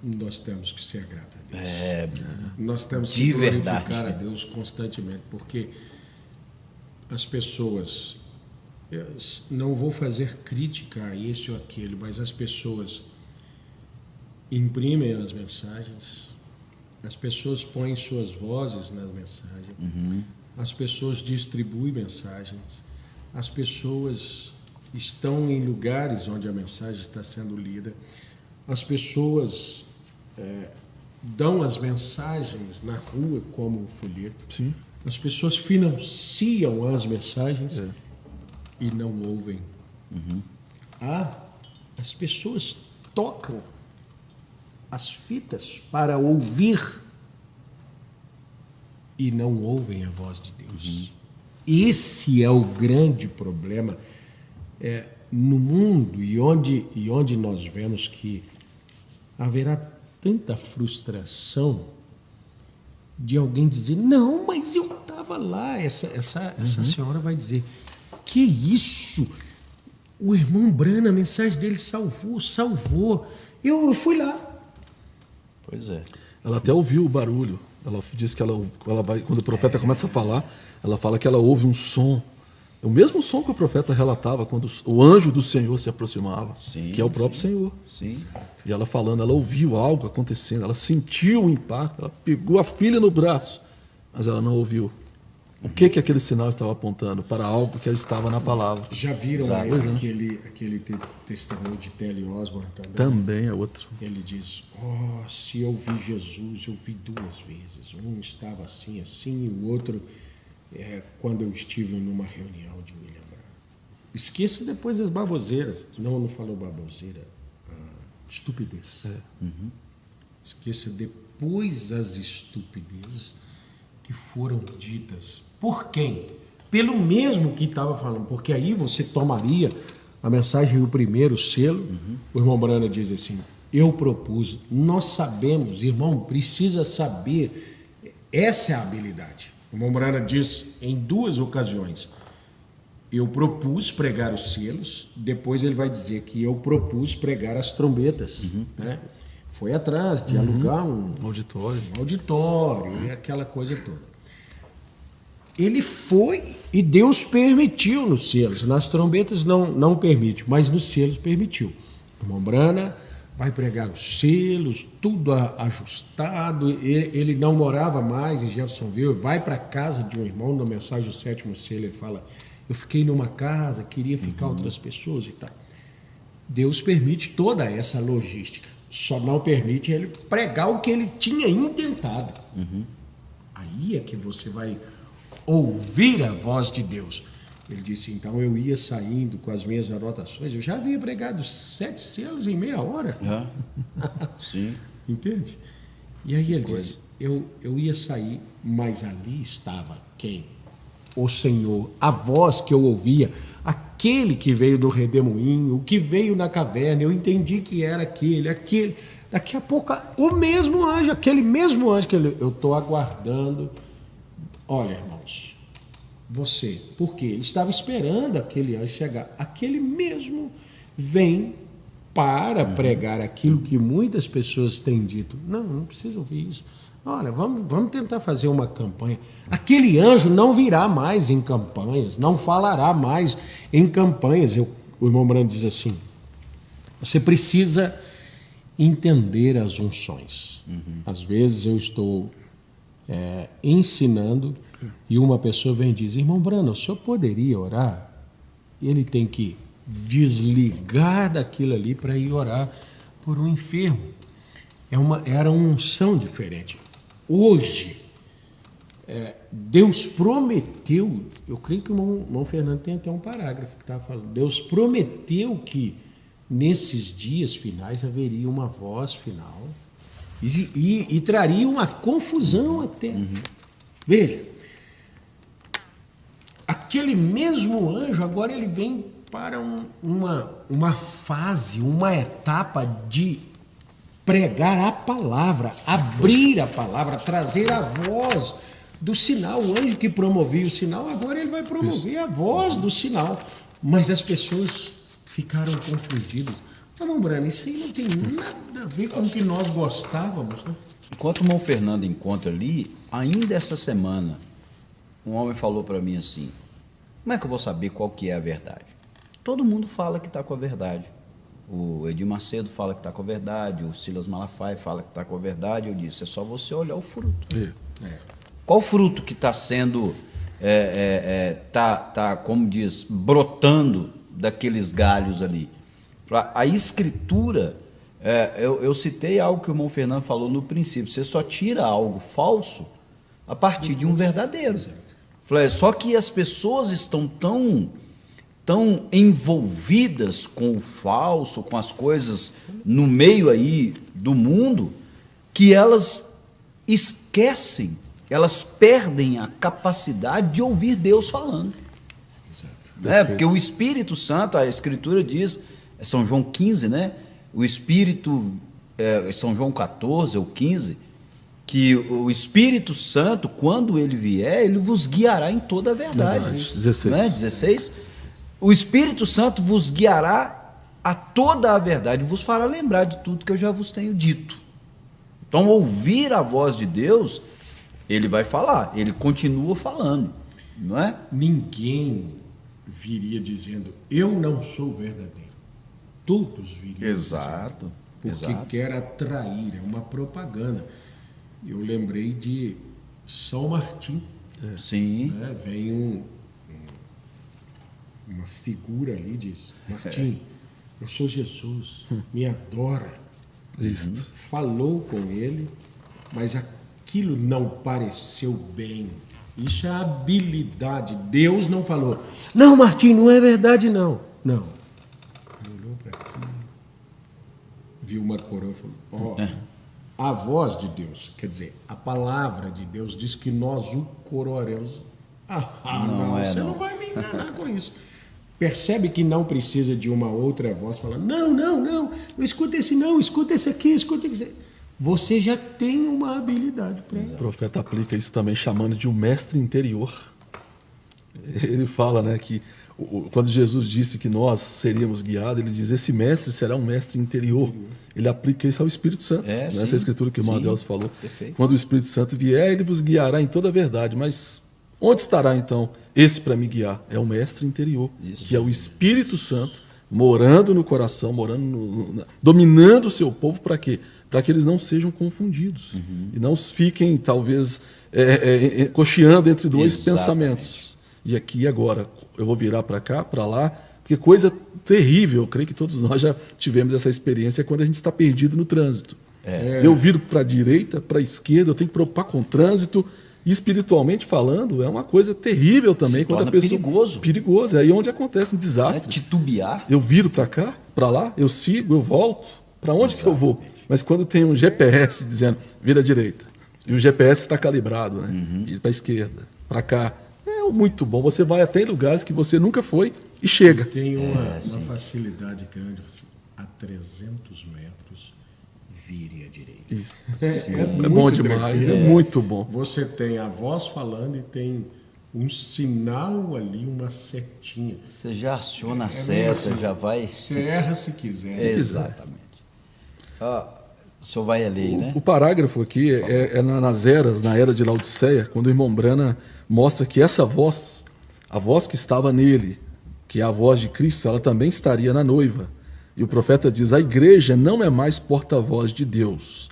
nós temos que ser grato a Deus. Nós temos que de glorificar verdade. a Deus constantemente, porque as pessoas, eu não vou fazer crítica a esse ou aquele, mas as pessoas imprimem as mensagens, as pessoas põem suas vozes nas mensagens, as pessoas distribuem mensagens, as pessoas estão em lugares onde a mensagem está sendo lida, as pessoas dão as mensagens na rua como um folheto, Sim. as pessoas financiam as mensagens e não ouvem. As pessoas tocam as fitas para ouvir e não ouvem a voz de Deus. Esse é o grande problema no mundo e onde nós vemos que haverá tanta frustração de alguém dizer, não, mas eu estava lá. Essa senhora vai dizer, que isso? O irmão Brana, a mensagem dele salvou. Eu fui lá. Pois é. Ela até ouviu o barulho. Ela diz que ela vai, quando o profeta começa a falar, ela fala que ela ouve um som. É o mesmo som que o profeta relatava quando o anjo do Senhor se aproximava, Sim, que é o próprio Senhor. Sim. E ela falando, ela ouviu algo acontecendo, ela sentiu o impacto, ela pegou a filha no braço, mas ela não ouviu. O que aquele sinal estava apontando? Para algo que estava na palavra. Já viram Exato. aquele testemunho de Telly Osborne também? Também é outro. Ele diz, se eu vi Jesus, eu vi duas vezes. Um estava assim, e o outro quando eu estive numa reunião de William Branham. Esqueça depois as baboseiras. Não falou baboseira, estupidez. Esqueça depois as estupidezes que foram ditas. Por quem? Pelo mesmo que estava falando, porque aí você tomaria a mensagem do primeiro selo. O irmão Brana diz assim, eu propus, nós sabemos, irmão, precisa saber, essa é a habilidade. O irmão Brana diz em duas ocasiões, eu propus pregar os selos, depois ele vai dizer que eu propus pregar as trombetas. Né? Foi atrás de alugar um auditório e aquela coisa toda. Ele foi e Deus permitiu nos selos. Nas trombetas não permite, mas nos selos permitiu. O irmão Brana vai pregar os selos, tudo ajustado. Ele não morava mais em Jeffersonville, vai para a casa de um irmão, na mensagem do 7º selo, ele fala, eu fiquei numa casa, queria ficar outras pessoas e tal. Deus permite toda essa logística, só não permite ele pregar o que ele tinha intentado. Aí é que você vai ouvir a voz de Deus. Ele disse, então eu ia saindo com as minhas anotações, eu já havia pregado 7 selos em meia hora. Sim. Entende? E aí ele disse, eu ia sair, mas ali estava quem? O Senhor, a voz que eu ouvia, aquele que veio do redemoinho, o que veio na caverna, eu entendi que era aquele. Daqui a pouco, o mesmo anjo, aquele mesmo anjo que eu estou aguardando. Olha, irmãos, você, porque ele estava esperando aquele anjo chegar. Aquele mesmo vem para pregar aquilo que muitas pessoas têm dito. Não precisa ouvir isso. Olha, vamos tentar fazer uma campanha. Aquele anjo não virá mais em campanhas, não falará mais em campanhas. O irmão Brando diz assim, você precisa entender as unções. Às vezes eu estou ensinando e uma pessoa vem e diz, irmão Brando, o senhor poderia orar? Ele tem que desligar daquilo ali para ir orar por um enfermo. Era uma unção diferente. Hoje, Deus prometeu, eu creio que o irmão Fernando tem até um parágrafo que estava falando, Deus prometeu que nesses dias finais haveria uma voz final e traria uma confusão até. Veja, aquele mesmo anjo, agora ele vem para uma fase, uma etapa de pregar a palavra, abrir a palavra, trazer a voz do sinal. O anjo que promovia o sinal, agora ele vai promover a voz do sinal. Mas as pessoas ficaram confundidas. Não, Brana, isso aí não tem nada a ver com o que nós gostávamos, né? Enquanto o irmão Fernando encontra ali, ainda essa semana, um homem falou para mim assim: como é que eu vou saber qual que é a verdade? Todo mundo fala que está com a verdade. O Edir Macedo fala que está com a verdade, o Silas Malafaia fala que está com a verdade. Eu disse: é só você olhar o fruto. Qual fruto que está sendo, como diz, brotando daqueles galhos ali? A Escritura, eu citei algo que o irmão Fernando falou no princípio: você só tira algo falso a partir de um verdadeiro. Só que as pessoas estão tão envolvidas com o falso, com as coisas no meio aí do mundo, que elas esquecem, elas perdem a capacidade de ouvir Deus falando. Porque o Espírito Santo, a Escritura diz, São João 15, né? O Espírito, São João 14 ou 15, que o Espírito Santo, quando ele vier, ele vos guiará em toda a verdade. 16. Não é? 16. O Espírito Santo vos guiará a toda a verdade, vos fará lembrar de tudo que eu já vos tenho dito. Então, ouvir a voz de Deus, ele vai falar, ele continua falando, não é? Ninguém viria dizendo: eu não sou verdadeiro. Todos viriam. Exato. Porque quer atrair, é uma propaganda. Eu lembrei de São Martim. Sim. Né? Vem uma figura ali e diz: Martim, eu sou Jesus, me adora. Isso. Falou com ele, mas aquilo não pareceu bem. Isso é habilidade. Deus não falou: não, Martim, não é verdade, não. Não. Ele olhou para aqui, viu uma coroa e falou: a voz de Deus, quer dizer, a palavra de Deus diz que nós o coroaremos. Você não vai me enganar com isso. Percebe que não precisa de uma outra voz falando: não escuta esse não, escuta esse aqui, escuta esse. Você já tem uma habilidade para isso. O profeta aplica isso também chamando de um mestre interior. Ele fala, né, que quando Jesus disse que nós seríamos guiados, ele diz: esse mestre será um mestre interior. Ele aplica isso ao Espírito Santo. Nessa escritura que o irmão Adelso falou. Perfeito. Quando o Espírito Santo vier, ele vos guiará em toda a verdade. Mas onde estará então esse para me guiar? É o mestre interior, que é o Espírito Santo morando no coração, dominando o seu povo. Para quê? Para que eles não sejam confundidos e não fiquem, talvez, cocheando entre dois pensamentos. E aqui e agora, eu vou virar para cá, para lá, porque coisa terrível, eu creio que todos nós já tivemos essa experiência, quando a gente está perdido no trânsito. Eu viro para a direita, para a esquerda, eu tenho que preocupar com o trânsito. E espiritualmente falando, é uma coisa terrível também. Quando a pessoa perigoso. É aí onde acontecem desastres. Titubear. Eu viro para cá, para lá, eu sigo, eu volto. Para onde que eu vou? Mas quando tem um GPS dizendo vira à direita, e o GPS está calibrado, né? Ir para a esquerda, para cá, é muito bom. Você vai até em lugares que você nunca foi e chega. Tem uma facilidade grande. A 300 metros, vire à direita. Isso. É bom demais, é muito bom. Você tem a voz falando e tem um sinal ali, uma setinha. Você já aciona a seta, assim, já vai... Você erra se quiser. Exatamente. O senhor vai ali, né? O parágrafo aqui é nas eras, na era de Laodiceia, quando o irmão Brana mostra que essa voz, a voz que estava nele, que é a voz de Cristo, ela também estaria na noiva. E o profeta diz: a igreja não é mais porta-voz de Deus,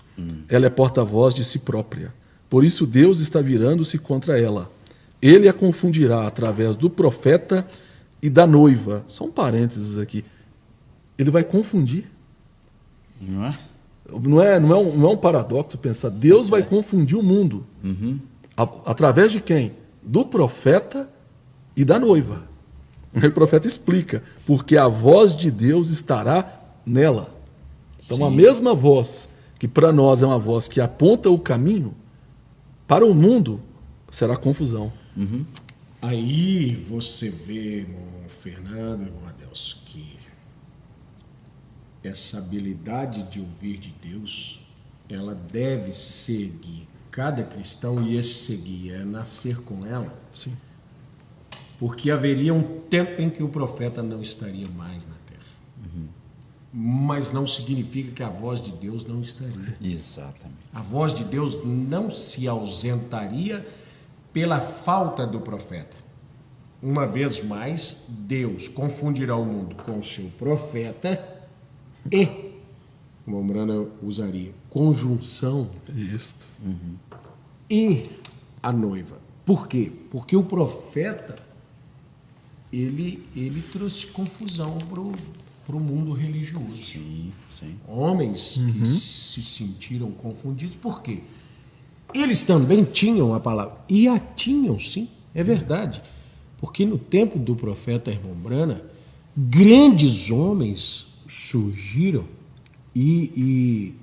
ela é porta-voz de si própria. Por isso Deus está virando-se contra ela. Ele a confundirá através do profeta e da noiva. Só um parênteses aqui. Ele vai confundir. Não é? Não é um paradoxo pensar. Deus vai confundir o mundo. Através de quem? Do profeta e da noiva. Aí o profeta explica: porque a voz de Deus estará nela. Então, a mesma voz que para nós é uma voz que aponta o caminho, para o mundo será confusão. Aí você vê, irmão Fernando, irmão Adelso, que essa habilidade de ouvir de Deus, ela deve seguir cada cristão, e esse seguir é nascer com ela. Sim. Porque haveria um tempo em que o profeta não estaria mais na terra. Mas não significa que a voz de Deus não estaria. Exatamente. A voz de Deus não se ausentaria pela falta do profeta. Uma vez mais, Deus confundirá o mundo com o seu profeta e, o Mombrana usaria, conjunção Isso. e a noiva. Por quê? Porque o profeta, ele trouxe confusão para o mundo religioso. Sim, sim. Homens que se sentiram confundidos. Por quê? Eles também tinham a palavra. E a tinham, sim, é verdade. Porque no tempo do profeta Mombrana, grandes homens surgiram e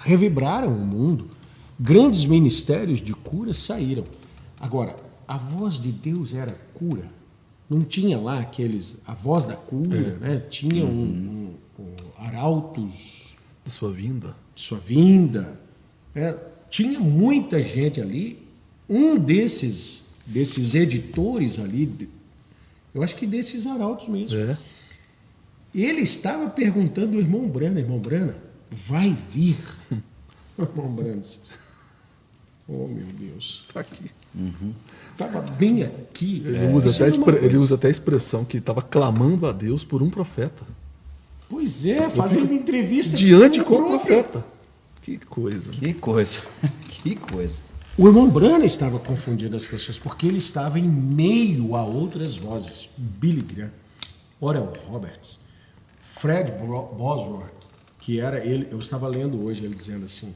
revibraram o mundo. Grandes ministérios de cura saíram. Agora, a voz de Deus era cura. Não tinha lá a voz da cura, né? Tinha arautos De sua vinda. de sua vinda. Tinha muita gente ali. Um desses editores ali, eu acho que desses arautos mesmo. É. Ele estava perguntando ao irmão Brana, vai vir? O irmão Brana disse, oh meu Deus, Tá aqui. estava bem aqui. Ele, usa Isso até é uma coisa. ele usa até a expressão que estava clamando a Deus por um profeta. Pois é, fazendo entrevista Diante com com o o próprio. profeta. Que coisa. Que coisa. Que coisa. O irmão Brana estava confundindo as pessoas porque ele estava em meio a outras vozes. Billy Graham, Oral Roberts, Fred Bosworth, que era ele. Eu estava lendo hoje ele dizendo assim: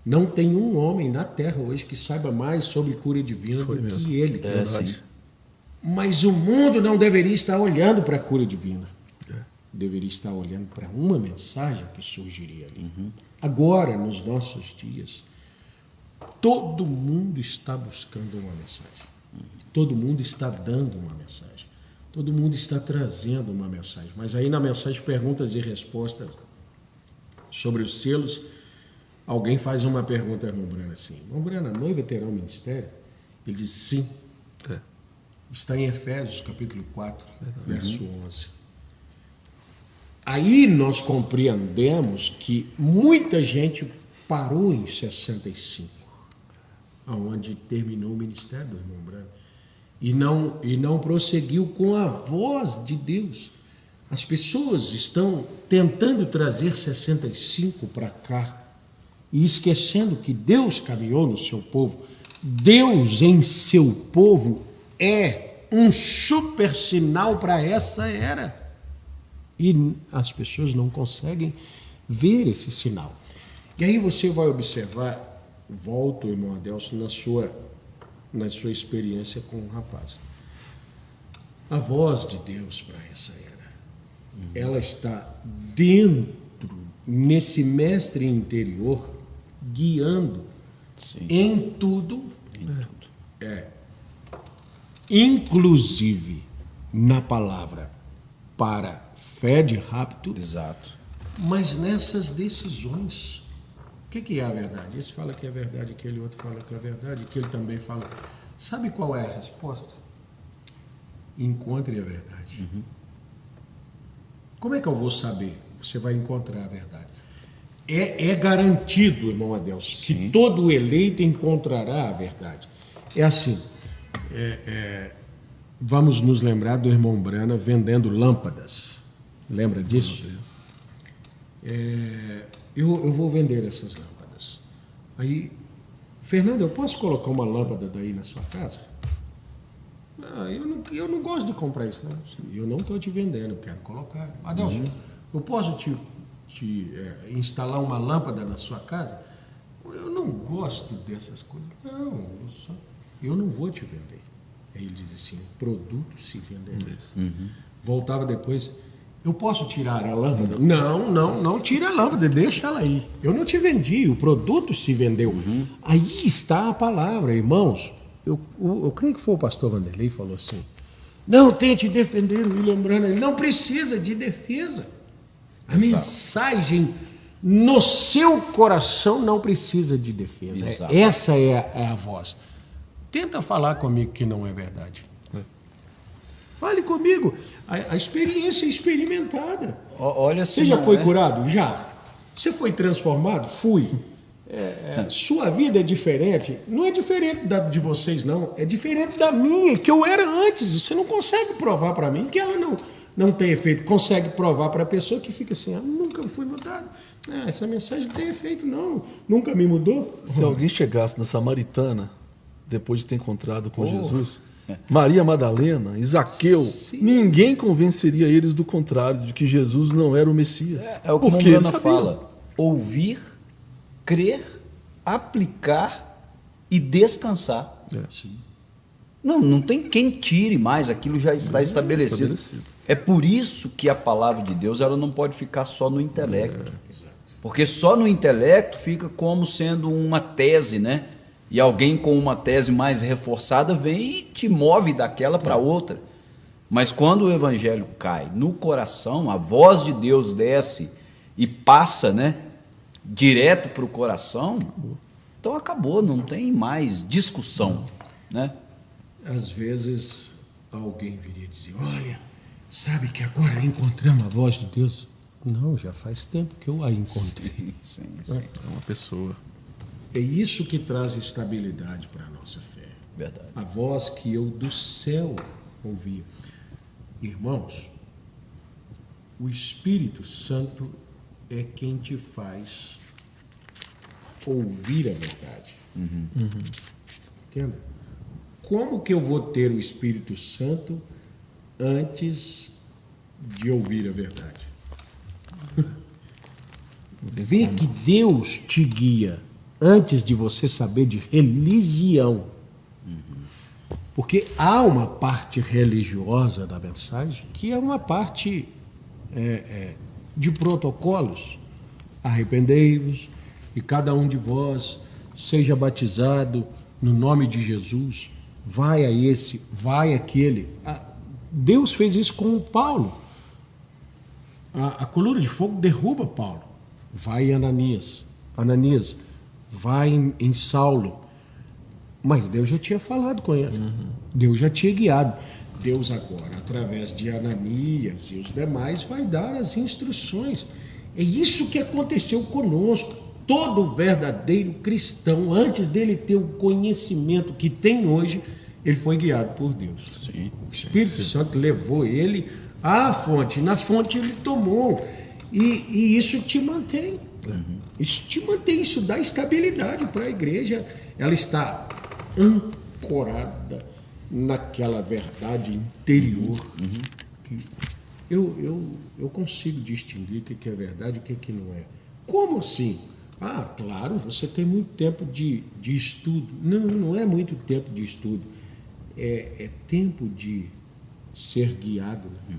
não tem um homem na Terra hoje que saiba mais sobre cura divina Foi do mesmo. que ele. É verdade. Mas o mundo não deveria estar olhando para a cura divina. Deveria estar olhando para uma mensagem que surgiria ali. Agora, nos nossos dias, todo mundo está buscando uma mensagem. Todo mundo está dando uma mensagem. Todo mundo está trazendo uma mensagem. Mas aí na mensagem perguntas e respostas sobre os selos, alguém faz uma pergunta a irmão Brana assim: irmão Brana, a noiva terá um ministério? Ele diz sim. É. Está em Efésios, capítulo 4, verso 11. Aí nós compreendemos que muita gente parou em 65, onde terminou o ministério do irmão Brana, e não prosseguiu com a voz de Deus. As pessoas estão tentando trazer 65 para cá e esquecendo que Deus caminhou no seu povo. Deus em seu povo é um super sinal para essa era. E as pessoas não conseguem ver esse sinal. E aí você vai observar, volto, irmão Adelso, na sua experiência com o rapaz. A voz de Deus para essa era, ela está dentro, nesse mestre interior, guiando Sim. em tudo, Em tudo. inclusive na palavra para fé de rapto, Exato. mas nessas decisões. O que é a verdade? Esse fala que é verdade, aquele outro fala que é verdade, aquele também fala. Sabe qual é a resposta? Encontre a verdade. Como é que eu vou saber? Você vai encontrar a verdade. É garantido, irmão Adelso, que todo eleito encontrará a verdade. É assim. Vamos nos lembrar do irmão Brana vendendo lâmpadas. Lembra disso? Eu vou vender essas lâmpadas. Aí, Fernando, eu posso colocar uma lâmpada daí na sua casa? Eu não gosto de comprar isso, não. Eu não estou te vendendo, eu quero colocar. Adelso, eu posso te instalar uma lâmpada na sua casa? Eu não gosto dessas coisas. Não, eu não vou te vender. Aí ele diz assim: o produto se venderá. Voltava depois: eu posso tirar a lâmpada? Não tira a lâmpada, deixa ela aí. Eu não te vendi, o produto se vendeu. Aí está a palavra, irmãos. Eu creio que foi o pastor Vanderlei que falou assim: não tente defender o William Branham, ele não precisa de defesa. A mensagem no seu coração não precisa de defesa. Exato. Essa é a voz. Tenta falar comigo que não é verdade. Fale comigo. A experiência é experimentada. Olha, Você já Simão, foi né? curado? Já. Você foi transformado? Fui. Sua vida é diferente. Não é diferente da de vocês, não. É diferente da minha, que eu era antes. Você não consegue provar para mim que ela não tem efeito. Consegue provar para a pessoa que fica assim, nunca fui mudado. Essa mensagem não tem efeito, não. Nunca me mudou. Se alguém chegasse na Samaritana, depois de ter encontrado com Jesus, Maria Madalena, Zaqueu, ninguém convenceria eles do contrário, de que Jesus não era o Messias. É o que Porque a eles Bruna sabiam. fala. Ouvir, crer, aplicar e descansar. Não tem quem tire mais, aquilo já está estabelecido. É por isso que a palavra de Deus ela não pode ficar só no intelecto. Porque só no intelecto fica como sendo uma tese, né? E alguém com uma tese mais reforçada vem e te move daquela para outra. Mas quando o evangelho cai no coração, a voz de Deus desce e passa, né, direto para o coração, então acabou, não tem mais discussão, né? Às vezes alguém viria dizer, olha, sabe que agora encontramos a voz de Deus? Não, já faz tempo que eu a encontrei. Sim. É uma pessoa. É isso que traz estabilidade para a nossa fé. Verdade. A voz que eu do céu ouvia. Irmãos, o Espírito Santo é quem te faz ouvir a verdade. Entenda? Como que eu vou ter o Espírito Santo antes de ouvir a verdade? Vê que Deus te guia antes de você saber de religião. Porque há uma parte religiosa da mensagem que é uma parte de protocolos. Arrependei-vos e cada um de vós seja batizado no nome de Jesus. Vai a esse, vai aquele. Deus fez isso com o Paulo. A coluna de fogo derruba Paulo. Vai em Ananias. Ananias, vai em Saulo. Mas Deus já tinha falado com ele. Deus já tinha guiado. Deus agora, através de Ananias e os demais, vai dar as instruções. É isso que aconteceu conosco. Todo verdadeiro cristão, antes dele ter o conhecimento que tem hoje, ele foi guiado por Deus. Sim. O Espírito Santo levou ele à fonte. Na fonte ele tomou. E isso te mantém. Isso te mantém, isso dá estabilidade para a igreja. Ela está ancorada naquela verdade interior. Que eu consigo distinguir o que é verdade e o que não é. Como assim? Claro, você tem muito tempo de estudo. Não é muito tempo de estudo. É tempo de ser guiado. Né?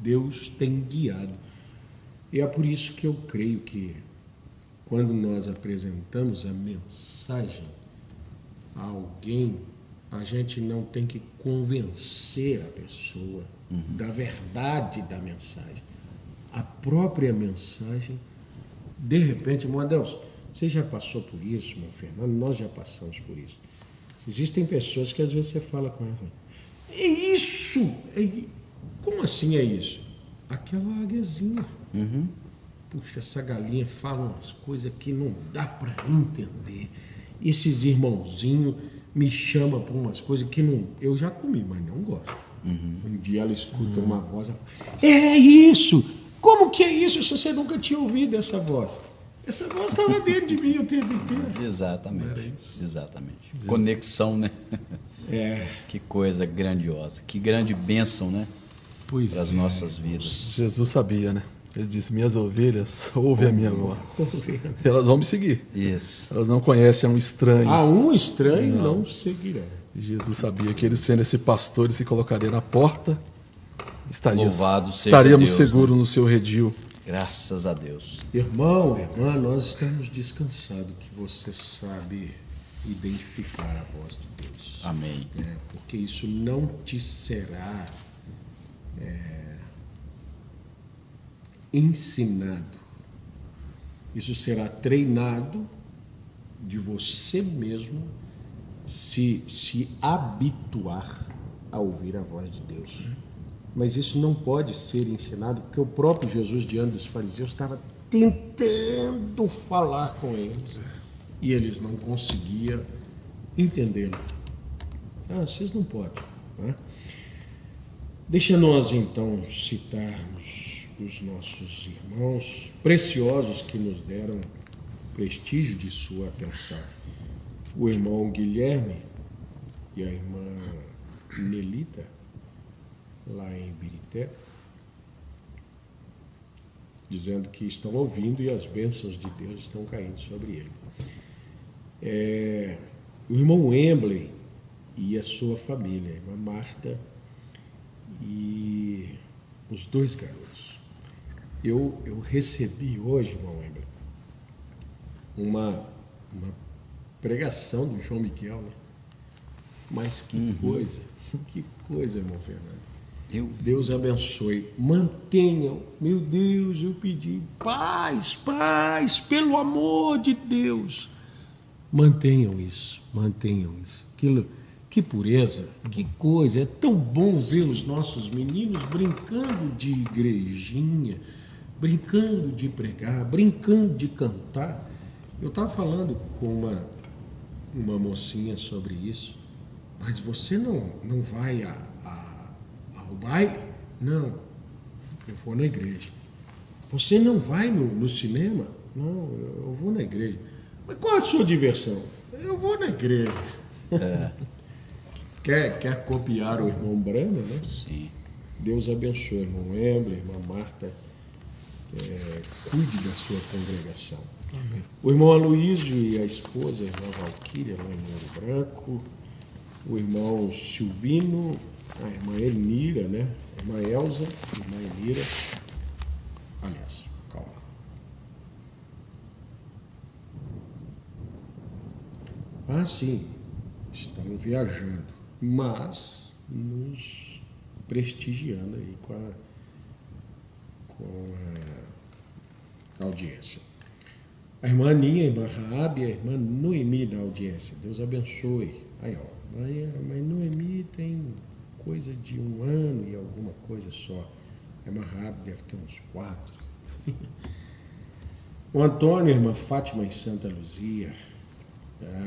Deus tem guiado. E é por isso que eu creio que quando nós apresentamos a mensagem a alguém, a gente não tem que convencer a pessoa da verdade da mensagem. A própria mensagem, de repente, irmão Adelson, você já passou por isso, irmão Fernando? Nós já passamos por isso. Existem pessoas que às vezes você fala com elas, é isso! Como assim é isso? Aquela águiazinha. Puxa, essa galinha fala umas coisas que não dá para entender. Esses irmãozinhos me chamam por umas coisas que não, eu já comi, mas não gosto. Um dia ela escuta uma voz, ela fala, é isso! Como que é isso se você nunca tinha ouvido essa voz? Essa voz está lá dentro de mim o tempo inteiro. Exatamente. Conexão, né? Que coisa grandiosa. Que grande bênção, né? Pois para as nossas vidas. Jesus sabia, né? Ele disse, minhas ovelhas ouvem a minha voz. Elas vão me seguir. Isso. Elas não conhecem a um estranho. A um estranho não seguirá. E Jesus sabia que ele, sendo esse pastor, ele se colocaria na porta. Louvado seja Estaríamos Deus, seguros né? no seu redil. Graças a Deus. Irmão, irmã, nós estamos descansados que você sabe identificar a voz de Deus. Amém. Porque isso não te será ensinado. Isso será treinado de você mesmo se habituar a ouvir a voz de Deus. Mas isso não pode ser ensinado, porque o próprio Jesus, diante dos fariseus, estava tentando falar com eles e eles não conseguiam entendê-lo. Vocês não podem. Né? Deixa nós então citarmos os nossos irmãos preciosos que nos deram prestígio de sua atenção. O irmão Guilherme e a irmã Nelita, lá em Ibirité, dizendo que estão ouvindo e as bênçãos de Deus estão caindo sobre ele. O irmão Wembley e a sua família, a irmã Marta e os 2 garotos. Eu recebi hoje, irmão Wembley, uma pregação do João Miquel, né? Mas que coisa, irmão Fernando. Deus abençoe. Mantenham, meu Deus, eu pedi paz, pelo amor de Deus. Mantenham isso. Que pureza, que coisa. É tão bom ver os nossos meninos brincando de igrejinha, brincando de pregar, brincando de cantar. Eu estava falando com uma mocinha sobre isso. Mas você não vai ao baile? Não, eu vou na igreja. Você não vai no cinema? Não, eu vou na igreja. Mas qual a sua diversão? Eu vou na igreja. Quer copiar o irmão Brana, né? Sim. Deus abençoe, irmão Wembley, irmã Marta. Cuide da sua congregação. Amém. O irmão Aloísio e a esposa, a irmã Valquíria, lá em Ouro Branco. O irmão Silvino, a irmã Elnira, né? A irmã Elza, a irmã Elnira. Aliás, calma. Sim, estamos viajando, mas nos prestigiando aí com a audiência. A irmã Aninha, a irmã Raab e a irmã Noemi da audiência. Deus abençoe. Aí, ó. Mas Noemi tem coisa de 1 ano e alguma coisa só. A irmã Raab deve ter uns 4. O Antônio, a irmã Fátima em Santa Luzia,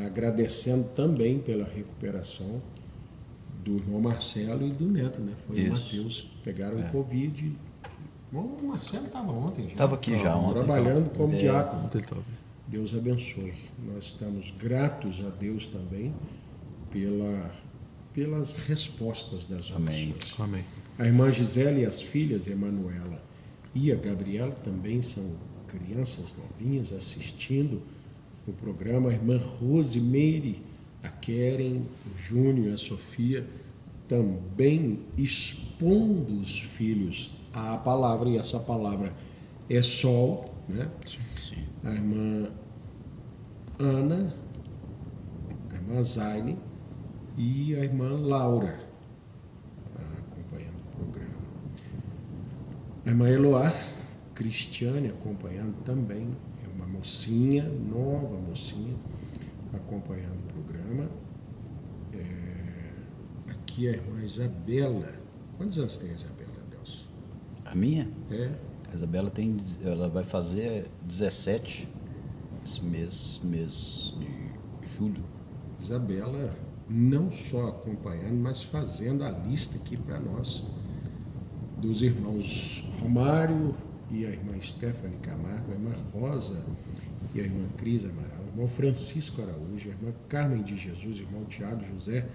agradecendo também pela recuperação do irmão Marcelo e do neto, né? Foi o Mateus que pegaram o Covid. O Marcelo estava ontem já. Estava aqui já ontem. Trabalhando como diácono. Ontem ele estava. Deus abençoe. Nós estamos gratos a Deus também pelas respostas das orações. Amém. A irmã Gisele e as filhas, a Emanuela e a Gabriela, também são crianças novinhas assistindo o programa. A irmã Rose Meire, a Keren, o Júnior e a Sofia, também expondo os filhos à palavra, e essa palavra é sol, né? Sim. A irmã Ana, a irmã Zaine e a irmã Laura, acompanhando o programa. A irmã Eloá Cristiane acompanhando também, é uma mocinha, nova mocinha, acompanhando o programa. Aqui a irmã Isabela. Quantos anos tem a Isabela, Deus? A minha? A Isabela ela vai fazer 17 esse mês de julho. Isabela não só acompanhando, mas fazendo a lista aqui para nós dos irmãos Romário e a irmã Stephanie Camargo, a irmã Rosa e a irmã Cris Amaral, o irmão Francisco Araújo, a irmã Carmen de Jesus, o irmão Tiago José,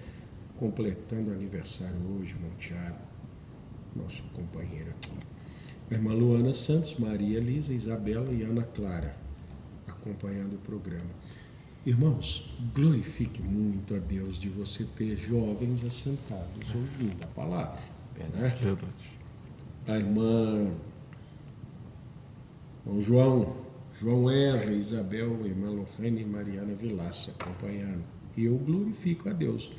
completando aniversário hoje, irmão Tiago, nosso companheiro aqui. A irmã Luana Santos, Maria Elisa, Isabela e Ana Clara, acompanhando o programa. Irmãos, glorifique muito a Deus de você ter jovens assentados ouvindo a palavra. Verdade. Né? A irmã João Wesley, Isabel, a irmã Lohane e Mariana Vilaça acompanhando. E eu glorifico a Deus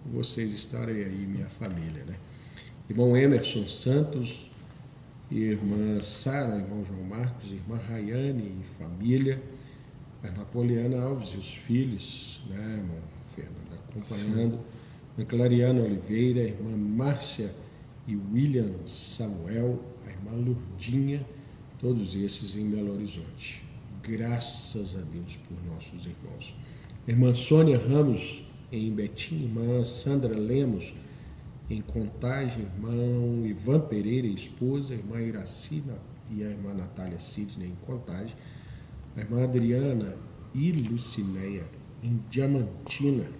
por vocês estarem aí, minha família. Né? Irmão Emerson Santos, irmã Sara, irmão João Marcos, irmã Rayane e família, a irmã Poliana Alves e os filhos, né, irmão Fernando, acompanhando, a Clariana Oliveira, a irmã Márcia e William Samuel, a irmã Lourdinha, todos esses em Belo Horizonte. Graças a Deus por nossos irmãos. A irmã Sônia Ramos, em Betim, irmã Sandra Lemos, em Contagem, irmão Ivan Pereira, esposa, a irmã Iraci e a irmã Natália Sidney, em Contagem, a irmã Adriana e Lucinéia, em Diamantina.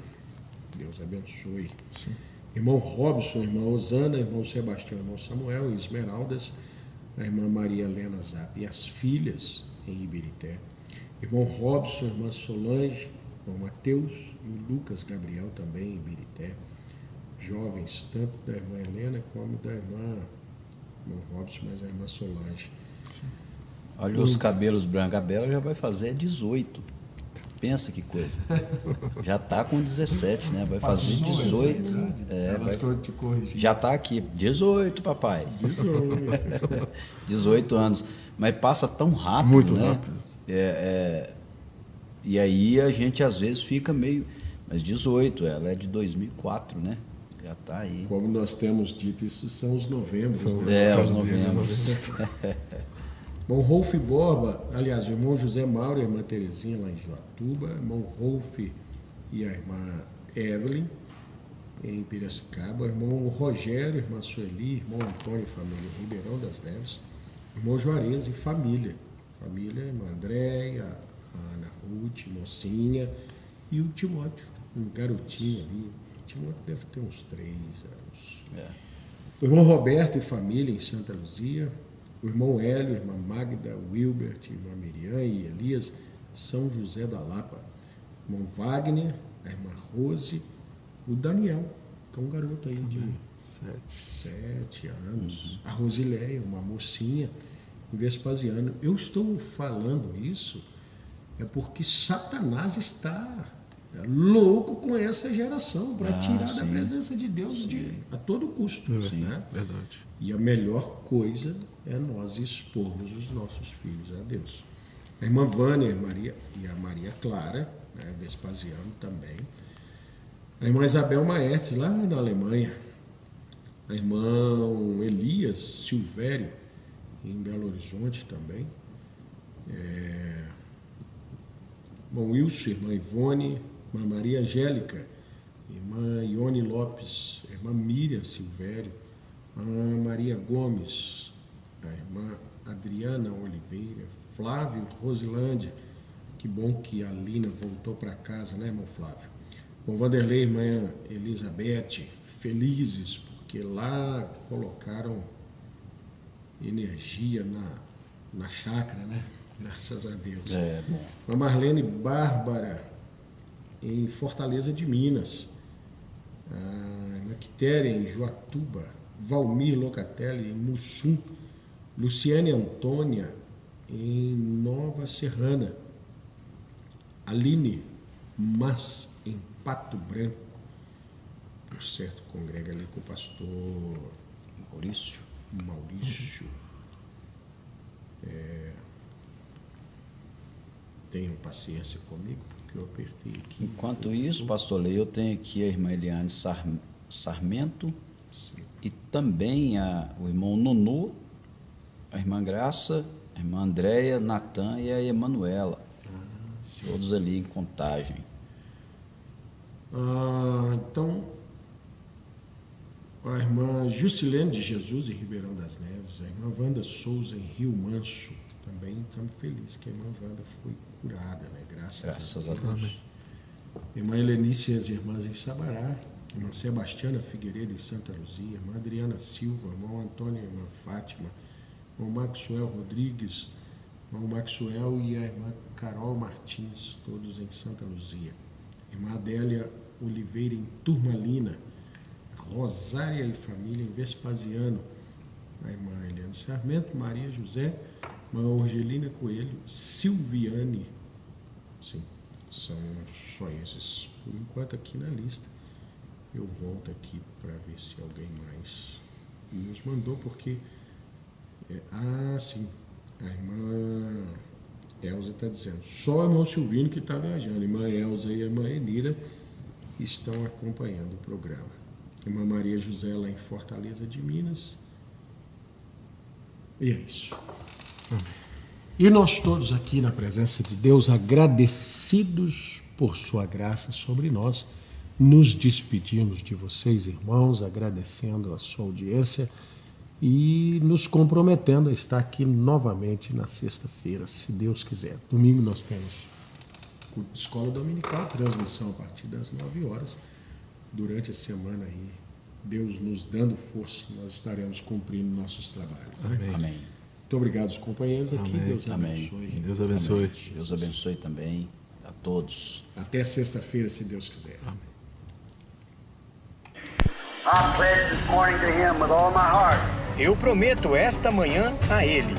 Deus abençoe. Sim. Irmão Robson, irmã Osana, irmão Sebastião, irmão Samuel, em Esmeraldas, a irmã Maria Helena Zap e as filhas, em Ibirité. Irmão Robson, irmã Solange, irmão Mateus e o Lucas Gabriel também em Ibirité. Jovens, tanto da irmã Helena como da irmã Robson, mas a irmã Solange. Olha os cabelos brancos. A Bela já vai fazer 18. Pensa que coisa. Já está com 17, né? Vai fazer 18. Já está aqui. 18, papai. 18 anos. Mas passa tão rápido, muito né? rápido. E aí a gente às vezes fica meio... Mas 18, ela é de 2004, né? Já está aí. Como nós temos dito, isso são os novembros. Né? Os novembros. Irmão Rolf Borba, aliás, o irmão José Mauro e a irmã Terezinha lá em Joatuba, irmão Rolf e a irmã Evelyn em Piracicaba, irmão Rogério, irmã Sueli, irmão Antônio e família em Ribeirão das Neves, irmão Juarez e família, irmã Andréia, a Ana Ruth, mocinha e o Timóteo, um garotinho ali. O Timóteo deve ter uns 3 anos. O irmão Roberto e família em Santa Luzia, o irmão Hélio, a irmã Magda, o Wilbert, a irmã Miriam e Elias, São José da Lapa. O irmão Wagner, a irmã Rose, o Daniel, que é um garoto aí de 7 anos. A Rosileia, uma mocinha, em Vespasiano. Eu estou falando isso porque Satanás está louco com essa geração para tirar da presença de Deus a todo custo. Né? Verdade. E a melhor coisa é nós expormos os nossos filhos a Deus. A irmã Vânia e a Maria Clara, né, Vespasiano também. A irmã Isabel Maertz, lá na Alemanha. A irmã Elias Silvério, em Belo Horizonte também. Irmão Wilson, irmã Ivone, irmã Maria Angélica, irmã Ione Lopes, irmã Miriam Silvério, a Maria Gomes, a irmã Adriana Oliveira, Flávio Rosilândia. Que bom que a Lina voltou para casa, né, irmão Flávio? Bom, Vanderlei, irmã Elizabeth, felizes, porque lá colocaram energia na chácara, né? Graças a Deus. Bom. A Marlene Bárbara, em Fortaleza de Minas. A irmã Quitéria, em Joatuba. Valmir Locatelli, em Mussum. Luciane Antônia, em Nova Serrana. Aline Mas, em Pato Branco. Por certo, congrega ali com o pastor Maurício. Tenham paciência comigo, porque eu apertei aqui. Enquanto isso, pastor Lei, eu tenho aqui a irmã Eliane Sarmento. Sim. E também o irmão Nunu, a irmã Graça, a irmã Andréia, Natan e a Emanuela. Todos ali em Contagem. Então, a irmã Jusilene de Jesus, em Ribeirão das Neves, a irmã Wanda Souza, em Rio Manso. Também estamos felizes que a irmã Wanda foi curada, né? Graças a Deus. Irmã Helenice e as irmãs em Sabará, irmã Sebastiana Figueiredo em Santa Luzia, irmã Adriana Silva, irmão Antônio e irmã Fátima, irmão Maxwell Rodrigues, irmão Maxwell e a irmã Carol Martins, todos em Santa Luzia. Irmã Adélia Oliveira em Turmalina, Rosária e família em Vespasiano, a irmã Eliane Sarmento, Maria José, irmã Orgelina Coelho, Silviane. Sim, são só esses por enquanto aqui na lista. Eu volto aqui para ver se alguém mais nos mandou, porque Sim. A irmã Elza está dizendo. Só o irmão Silvino que está viajando. A irmã Elza e a irmã Enira estão acompanhando o programa. A irmã Maria José lá em Fortaleza de Minas. E é isso. E nós todos aqui na presença de Deus, agradecidos por sua graça sobre nós, nos despedimos de vocês, irmãos, agradecendo a sua audiência e nos comprometendo a estar aqui novamente na sexta-feira, se Deus quiser. Domingo nós temos culto de escola dominical, transmissão a partir das 9 horas. Durante a semana aí, Deus nos dando força, nós estaremos cumprindo nossos trabalhos. Né? Amém. Amém. Muito obrigado aos companheiros aqui. Amém. Deus Amém. abençoe. Deus abençoe. Amém. Deus abençoe também a todos. Até sexta-feira, se Deus quiser. I pledge this morning to Him with all my heart Eu prometo esta manhã a Ele,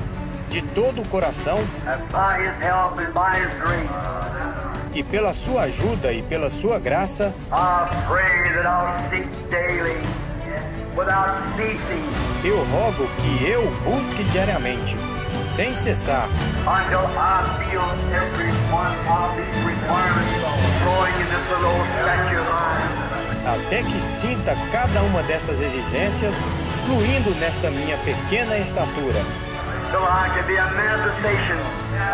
de todo o coração, that by His help and by His grace, e pela sua ajuda e pela sua graça, I pray that I'll seek daily, without ceasing, eu rogo que eu busque diariamente, sem cessar, until I feel every one of these requirements growing in this little old statue of mine. até que sinta cada uma destas exigências fluindo nesta minha pequena estatura, So I can be a manifestation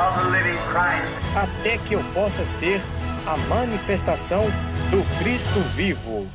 of the living Christ. até que eu possa ser a manifestação do Cristo vivo.